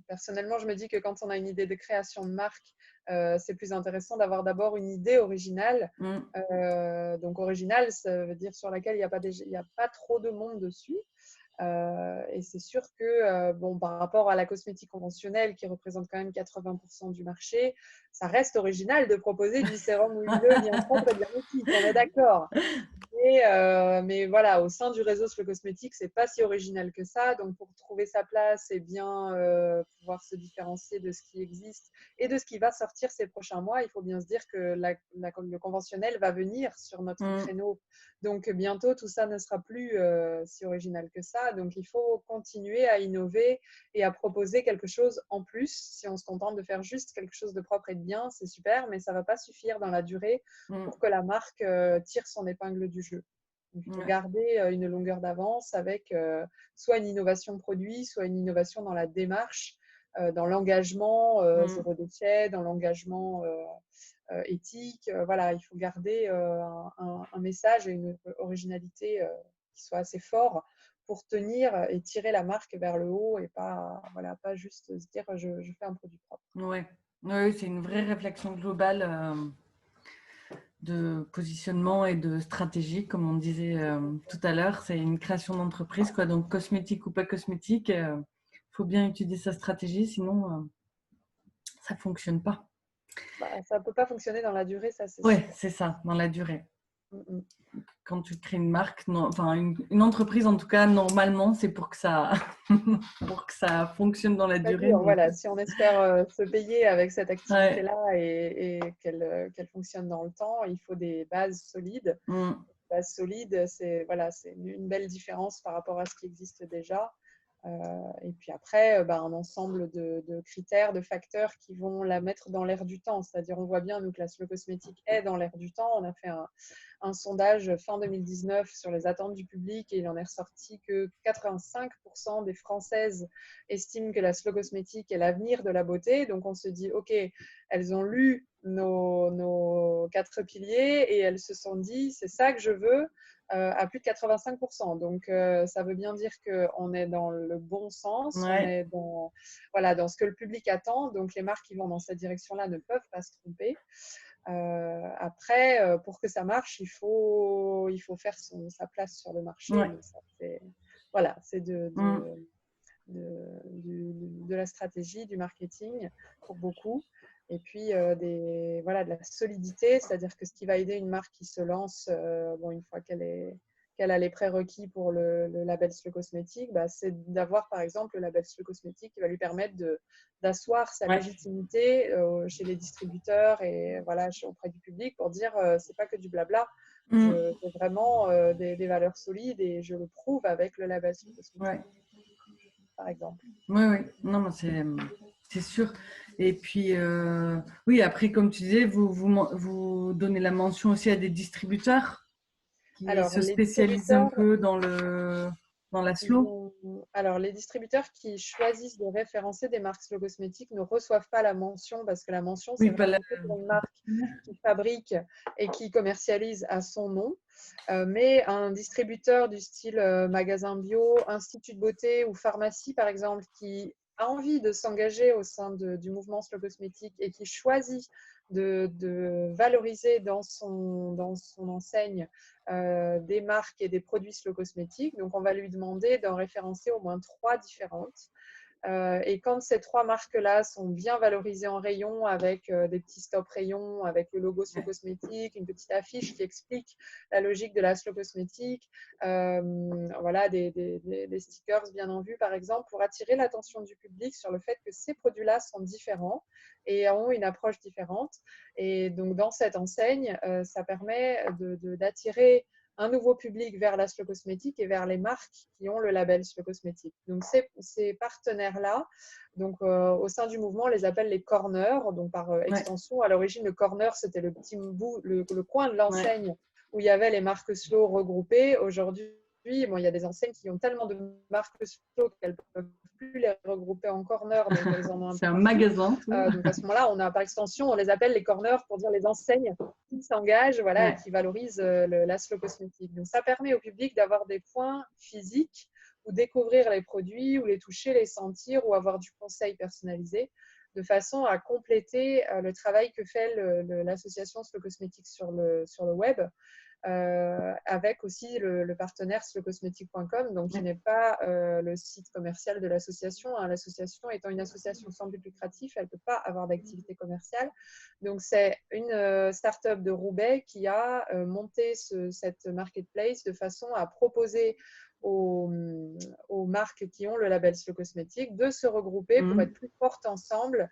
personnellement, je me dis que quand on a une idée de création de marque, c'est plus intéressant d'avoir d'abord une idée originale.
Mm,
Donc originale, ça veut dire sur laquelle il y a pas trop de monde dessus. Et c'est sûr que, bon, par rapport à la cosmétique conventionnelle qui représente quand même 80% du marché, ça reste original de proposer du sérum huileux bien propre et bien éthique, on est d'accord. Mais voilà, au sein du réseau Slow Cosmétique, c'est pas si original que ça. Donc, pour trouver sa place et bien pouvoir se différencier de ce qui existe et de ce qui va sortir ces prochains mois, il faut bien se dire que le conventionnel va venir sur notre
mm.
créneau. Donc, bientôt, tout ça ne sera plus si original que ça. Donc, il faut continuer à innover et à proposer quelque chose en plus. Si on se contente de faire juste quelque chose de propre et de bien, c'est super, mais ça ne va pas suffire dans la durée
Mm.
pour que la marque tire son épingle du jeu. Il faut
Ouais.
garder une longueur d'avance avec soit une innovation produit, soit une innovation dans la démarche, dans l'engagement
Mm.
zéro déchet, dans l'engagement éthique. Voilà, il faut garder un message et une originalité qui soit assez fort pour tenir et tirer la marque vers le haut et pas, voilà, pas juste se dire je fais un produit propre.
Ouais. Ouais, c'est une vraie réflexion globale de positionnement et de stratégie, comme on disait tout à l'heure. C'est une création d'entreprise, quoi. Donc, cosmétique ou pas cosmétique, faut bien étudier sa stratégie, sinon ça fonctionne pas.
Bah, ça ne peut pas fonctionner dans la durée, ça c'est
Ouais,
sûr.
c'est ça, dans la durée.
Mm, mm.
Quand tu crées une marque, non, enfin une entreprise en tout cas, normalement, c'est pour que ça, pour que ça fonctionne dans la
Pas
durée.
dur,
Donc,
voilà. Si on espère se payer avec cette
ouais.
activité-là et qu'elle fonctionne dans le temps, il faut des bases solides.
Mm.
Bases solides, c'est voilà, c'est une belle différence par rapport à ce qui existe déjà. Et puis après, un ensemble de critères, de facteurs qui vont la mettre dans l'air du temps. C'est-à-dire, on voit bien, nous, que la slow cosmétique est dans l'air du temps. On a fait un sondage fin 2019 sur les attentes du public et il en est ressorti que 85% des Françaises estiment que la slow cosmétique est l'avenir de la beauté. Donc, on se dit, OK, elles ont lu nos 4 piliers et elles se sont dit, c'est ça que je veux. À plus de 85%. Donc, ça veut bien dire qu'on est dans le bon sens, on
Ouais.
est dans, voilà, dans ce que le public attend. Donc, les marques qui vont dans cette direction-là ne peuvent pas se tromper. Après, pour que ça marche, il faut faire sa place sur le marché.
Ouais.
Mais ça, voilà, c'est
Mm.
de la stratégie, du marketing pour beaucoup. Et puis, voilà, de la solidité, c'est-à-dire que ce qui va aider une marque qui se lance, bon, une fois qu'elle a les prérequis pour le label Slow Cosmétique, c'est d'avoir par exemple le label Slow Cosmétique qui va lui permettre d'asseoir sa
Ouais.
légitimité chez les distributeurs et voilà, auprès du public pour dire c'est pas que du blabla,
Mm.
j'ai vraiment des valeurs solides et je le prouve avec le label Slow
Ouais.
Cosmétique, par exemple.
Oui, oui, non, mais c'est sûr. Et puis, oui, après, comme tu disais, vous donnez la mention aussi à des distributeurs qui
Alors,
se
les
spécialisent un
distributeurs,
peu dans la slow.
Alors, les distributeurs qui choisissent de référencer des marques slow cosmétiques ne reçoivent pas la mention parce que la mention,
Oui,
c'est
pas la.
vraiment fait pour une marque qui fabrique et qui commercialise à son nom. Mais un distributeur du style magasin bio, institut de beauté ou pharmacie, par exemple, qui a envie de s'engager au sein du mouvement slow cosmétique et qui choisit de valoriser dans son enseigne des marques et des produits slow cosmétiques. Donc, on va lui demander d'en référencer au moins 3 différentes. Et quand ces 3 marques-là sont bien valorisées en rayon avec des petits stop rayons, avec le logo Slow Cosmétique, une petite affiche qui explique la logique de la Slow Cosmétique, voilà, des stickers bien en vue par exemple, pour attirer l'attention du public sur le fait que ces produits-là sont différents et ont une approche différente. Et donc dans cette enseigne, ça permet d'attirer un nouveau public vers la slow cosmétique et vers les marques qui ont le label slow cosmétique. Donc, ces partenaires-là, donc, au sein du mouvement, on les appelle les corners. Donc, par extension, à l'origine, le corner, c'était le petit bout, le coin de l'enseigne où il y avait les marques slow regroupées. Aujourd'hui, bon, il y a des enseignes qui ont tellement de marques slow qu'elles ne peuvent plus les regrouper en corner, donc elles en ont un
C'est
peu
un
partout.
magasin.
Donc à ce moment-là, on a par extension, on les appelle les corners pour dire les enseignes qui s'engagent, voilà, et qui valorisent la slow cosmétique. Donc ça permet au public d'avoir des points physiques où découvrir les produits, ou les toucher, les sentir, ou avoir du conseil personnalisé, de façon à compléter le travail que fait l'association Slow Cosmétique sur le web, avec aussi le partenaire slowcosmetic.com, donc qui n'est pas le site commercial de l'association. Hein. L'association étant une association sans but lucratif, elle ne peut pas avoir d'activité commerciale. Donc, c'est une start-up de Roubaix qui a monté cette marketplace de façon à proposer aux marques qui ont le label Slow Cosmétique de se regrouper pour être plus fortes ensemble,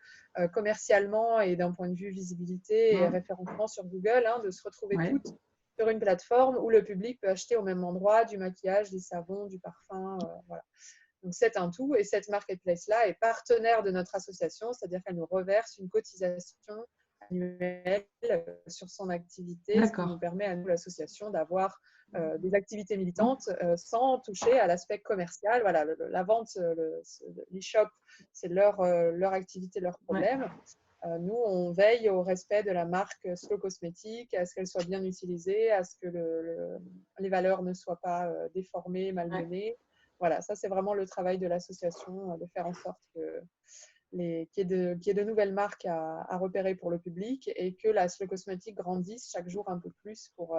commercialement et d'un point de vue visibilité et référencement sur Google, hein, de se retrouver toutes sur une plateforme où le public peut acheter au même endroit du maquillage, des savons, du parfum, voilà. Donc, c'est un tout. Et cette marketplace-là est partenaire de notre association, c'est-à-dire qu'elle nous reverse une cotisation annuelle sur son activité, ce qui nous permet à nous, l'association, d'avoir des activités militantes sans toucher à l'aspect commercial. Voilà, la vente, l'e-shop, c'est leur activité, leur problème. Nous, on veille au respect de la marque Slow Cosmétique, à ce qu'elle soit bien utilisée, à ce que les valeurs ne soient pas déformées, malmenées. Voilà, ça, c'est vraiment le travail de l'association, de faire en sorte qu'il y ait de nouvelles marques à repérer pour le public et que la Slow Cosmétique grandisse chaque jour un peu plus pour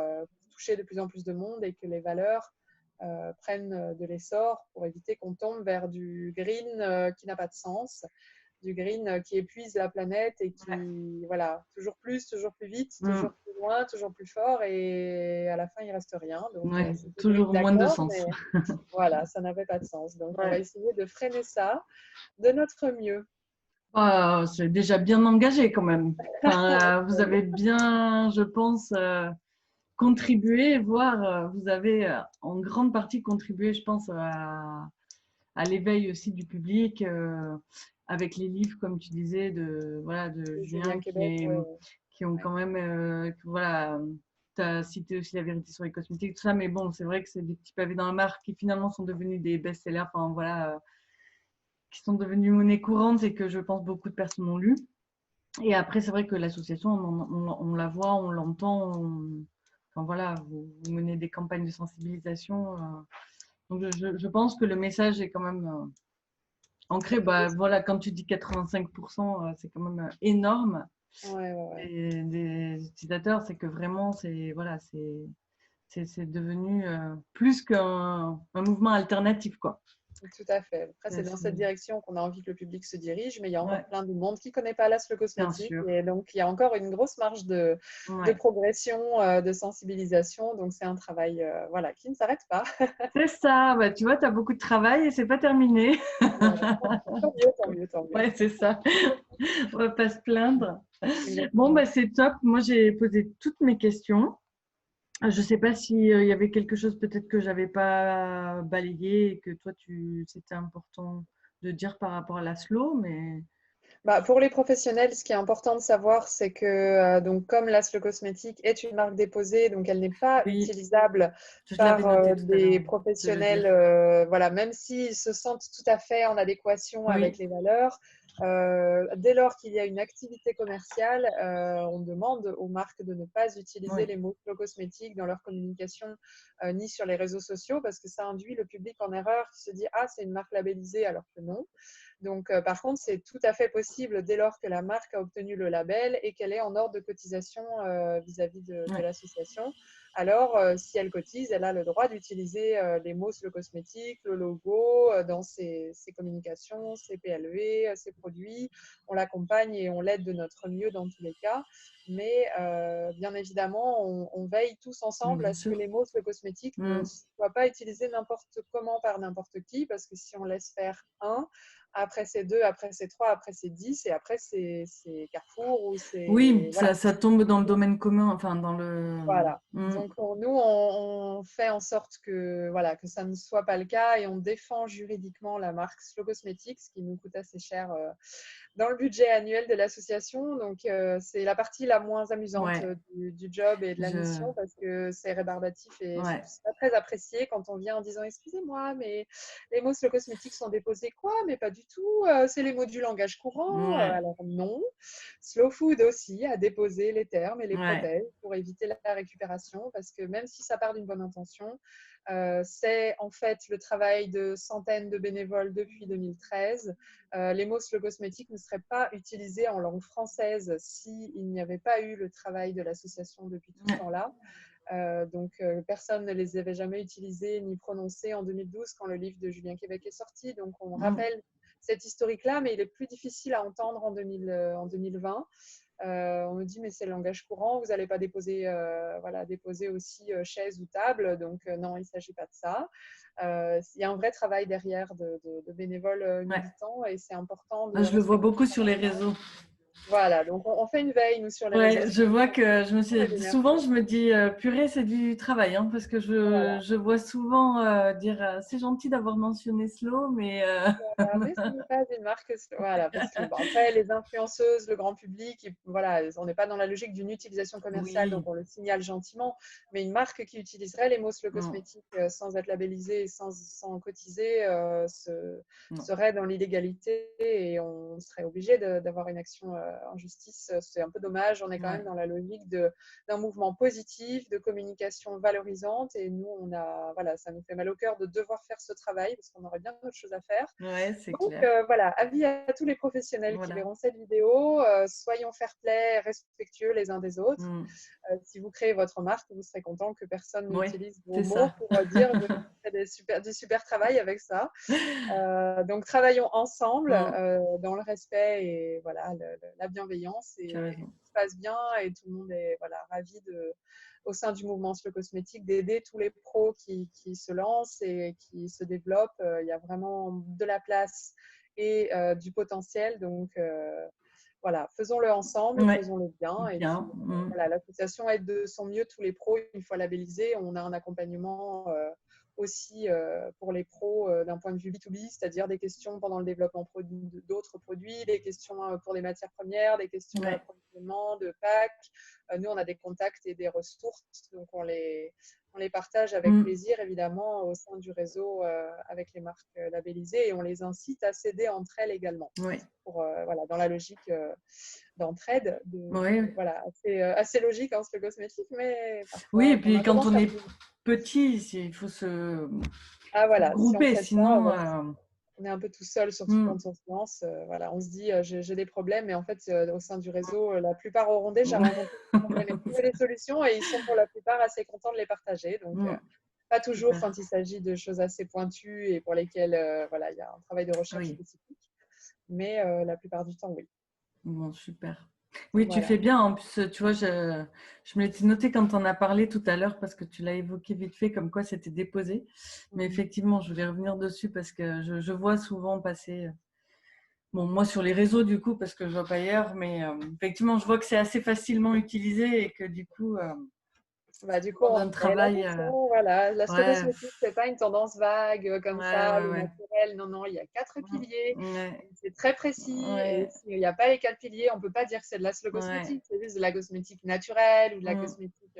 toucher de plus en plus de monde et que les valeurs prennent de l'essor pour éviter qu'on tombe vers du green qui n'a pas de sens, du green qui épuise la planète et qui, voilà, toujours plus vite, toujours plus loin, toujours plus fort, et à la fin, il ne reste rien. Donc,
toujours moins de sens.
Mais, voilà, ça n'avait pas de sens. Donc, on va essayer de freiner ça de notre mieux.
C'est déjà bien engagé quand même. Enfin, vous avez bien, je pense, contribué, voire vous avez en grande partie contribué, je pense, à l'éveil aussi du public, avec les livres, comme tu disais, de Julien, qui ont quand même, voilà, tu as cité aussi La vérité sur les cosmétiques, tout ça, mais bon, c'est vrai que c'est des petits pavés dans la mare qui finalement sont devenus des best-sellers, enfin voilà, qui sont devenus monnaie courante et que je pense beaucoup de personnes ont lu. Et après, c'est vrai que l'association, on la voit, on l'entend, enfin voilà, vous menez des campagnes de sensibilisation. Donc, je pense que le message est quand même ancré. Bah, voilà, quand tu dis 85%, c'est quand même énorme. Des utilisateurs, c'est que vraiment, c'est devenu plus qu'un mouvement alternatif, quoi.
Tout à fait. Après, c'est dans cette direction qu'on a envie que le public se dirige, mais il y a encore plein de monde qui ne connaît pas la Slow Cosmétique. Et donc, il y a encore une grosse marge de progression, de sensibilisation. Donc, c'est un travail voilà, qui ne s'arrête pas.
C'est ça. Bah, tu vois, tu as beaucoup de travail et ce n'est pas terminé.
Tant mieux, tant mieux, tant mieux.
Ouais, c'est ça. On ne va pas se plaindre. Bon, bah, c'est top. Moi, j'ai posé toutes mes questions. Je ne sais pas s'il y avait quelque chose peut-être que je n'avais pas balayé et que toi, c'était important de dire par rapport à la slow, mais…
Bah, pour les professionnels, ce qui est important de savoir, c'est que donc, comme la Slow Cosmétique est une marque déposée, donc elle n'est pas utilisable par des professionnels, voilà, même s'ils se sentent tout à fait en adéquation avec les valeurs. Dès lors qu'il y a une activité commerciale, on demande aux marques de ne pas utiliser les mots Slow Cosmétique dans leur communication, ni sur les réseaux sociaux, parce que ça induit le public en erreur qui se dit « Ah, c'est une marque labellisée », alors que non. Donc, par contre, c'est tout à fait possible dès lors que la marque a obtenu le label et qu'elle est en ordre de cotisation vis-à-vis de l'association. Alors, si elle cotise, elle a le droit d'utiliser les mots Slow Cosmétique, le logo dans ses communications, ses PLV, ses produits. On l'accompagne et on l'aide de notre mieux dans tous les cas. Mais bien évidemment, on veille tous ensemble à ce que les mots Slow Cosmétique ne soient pas utilisés n'importe comment par n'importe qui, parce que si on laisse faire après c'est 2, après c'est 3, après c'est 10 et après c'est Carrefour ou
Oui,
c'est… Voilà.
ça tombe dans le domaine commun, enfin dans le…
Voilà.
Mm.
Donc, nous, on fait en sorte que, voilà, que ça ne soit pas le cas et on défend juridiquement la marque Slow Cosmetics, qui nous coûte assez cher dans le budget annuel de l'association. Donc, c'est la partie la moins amusante
Ouais,
du job et de la
je…
mission parce que c'est rébarbatif et
Ouais.
c'est pas très apprécié quand on vient en disant excusez-moi, mais les mots Slow Cosmetics sont déposés quoi? Mais pas du tout. C'est les mots du langage courant.
Ouais,
Alors, non. Slow Food aussi a déposé les termes et les
ouais,
protège pour éviter la récupération parce que même si ça part d'une bonne intention, c'est en fait le travail de centaines de bénévoles depuis 2013. Les mots Slow Cosmétique ne seraient pas utilisés en langue française s'il n'y avait pas eu le travail de l'association depuis tout ce
ouais.
temps-là. Donc, personne ne les avait jamais utilisés ni prononcés en 2012 quand le livre de Julien Québec est sorti. Donc, on
Mm.
rappelle cette historique-là, mais il est plus difficile à entendre en 2020. On me dit, mais c'est le langage courant, vous n'allez pas déposer, déposer aussi chaise ou table. Donc, non, il ne s'agit pas de ça. Il y a un vrai travail derrière de bénévoles
Ouais.
militants et c'est important de
Ah, je le vois
respecter
beaucoup
ça
sur les
maintenant.
réseaux.
Voilà, donc on fait une veille, nous, sur les réseaux
Ouais, je
sociaux.
vois que je me
On est
suis
vénère.
souvent je me dis purée, c'est du travail, hein, parce que
Voilà.
je vois souvent dire c'est gentil d'avoir mentionné Slow, mais
Voilà, mais ce n'est pas une marque. Voilà, parce que bon, après, les influenceuses, le grand public, voilà, on n'est pas dans la logique d'une utilisation commerciale, donc
oui,
on le signale gentiment. Mais une marque qui utiliserait les mots Slow
non,
Cosmétique sans être labellisée et sans cotiser
non,
serait dans l'illégalité et on serait obligé d'avoir une action en justice. C'est un peu dommage. On est quand
ouais,
même dans la logique d'un mouvement positif, de communication valorisante. Et nous, voilà, ça nous fait mal au cœur de devoir faire ce travail parce qu'on aurait bien d'autres choses à faire.
ouais, c'est
Donc,
clair.
voilà, avis à tous les professionnels qui
Voilà.
verront cette vidéo. Soyons fair-play, respectueux les uns des autres.
Mm.
Si vous créez votre marque, vous serez content que personne
Oui,
n'utilise vos
c'est
mots
ça.
pour dire je fais du super travail avec ça. Donc, travaillons ensemble
Mm,
dans le respect et voilà, la bienveillance
tu as
et
raison.
tout se passe bien et tout le monde est voilà, ravi au sein du mouvement Slow Cosmétique d'aider tous les pros qui se lancent et qui se développent. Il y a vraiment de la place et du potentiel. Donc, voilà, faisons-le ensemble,
Ouais,
faisons-le bien. Et puis,
bien. Mm.
voilà, l'association aide de son mieux tous les pros une fois labellisés. On a un accompagnement aussi pour les pros d'un point de vue B2B, c'est-à-dire des questions pendant le développement d'autres produits, des questions pour les matières premières, des questions
Ouais.
d'approvisionnement, de packs. Nous, on a des contacts et des ressources, donc on les partage avec
Mm.
plaisir, évidemment, au sein du réseau avec les marques labellisées et on les incite à s'aider entre elles également.
Ouais.
Pour, voilà, dans la logique d'entraide,
Ouais.
voilà, assez logique hein, ce cosmétique, mais
Oui,
parfois
et
on
puis
a
quand
tendance
on
à
est
oublier.
petit, il faut
Ah
se
voilà, si on ne
grouper,
s'aide pas,
sinon.
on est un peu tout seul, surtout
Mm.
quand on se lance. Voilà, on se dit j'ai des problèmes, mais en fait, au sein du réseau, la plupart auront déjà rencontré des problèmes et trouvé des solutions, et ils sont pour la plupart assez contents de les partager. Donc,
Mm.
pas toujours
Super.
quand il s'agit de choses assez pointues et pour lesquelles voilà, il y a un travail de recherche
Oui,
spécifique, mais la plupart du temps, oui.
bon, super. Oui, tu
Voilà.
fais bien. En plus, tu vois, je me l'étais noté quand on a parlé tout à l'heure parce que tu l'as évoqué vite fait comme quoi c'était déposé. Mais
Mhm.
effectivement, je voulais revenir dessus parce que je vois souvent passer, bon, moi sur les réseaux du coup, parce que je vois pas ailleurs, mais effectivement, je vois que c'est assez facilement utilisé et que du coup,
Bah,
ça
du coup,
demande
on
un
rappelle,
travail.
attention, voilà, la slow
Ouais,
cosmétique, c'est pas une tendance vague comme
ouais,
ça,
ouais,
le
ouais.
naturel. Non, non, il y a 4 piliers,
Ouais,
c'est très précis. Et
ouais,
s'il n'y a pas les 4 piliers, on peut pas dire que c'est de la slow
ouais.
cosmétique, c'est juste de la cosmétique naturelle ou de la
Mm,
cosmétique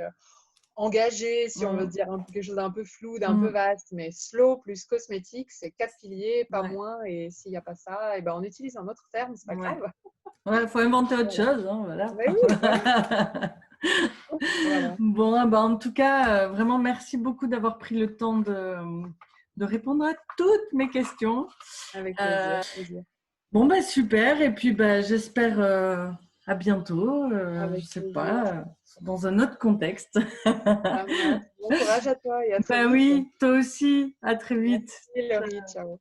engagée, si on veut
mm,
dire quelque chose d'un peu flou, d'un peu
mm.
vaste. Mais slow plus cosmétique, c'est 4 piliers, pas
Ouais,
moins. Et s'il n'y a pas ça, eh ben, on utilise un autre terme, c'est pas
ouais.
grave.
Ouais, faut inventer autre
Voilà.
chose, hein, voilà.
Mais oui, voilà. Voilà.
Bon, ah bah, en tout cas, vraiment merci beaucoup d'avoir pris le temps de répondre à toutes mes questions.
Avec
Euh,
plaisir, plaisir.
bon, bah super. Et puis, bah, j'espère à bientôt. Je
Avec
sais
plaisir.
pas, dans un autre contexte.
Ça marche. Bon courage à toi et à très
Bah
vite.
oui, toi aussi. À très vite.
Merci Laurie, ciao.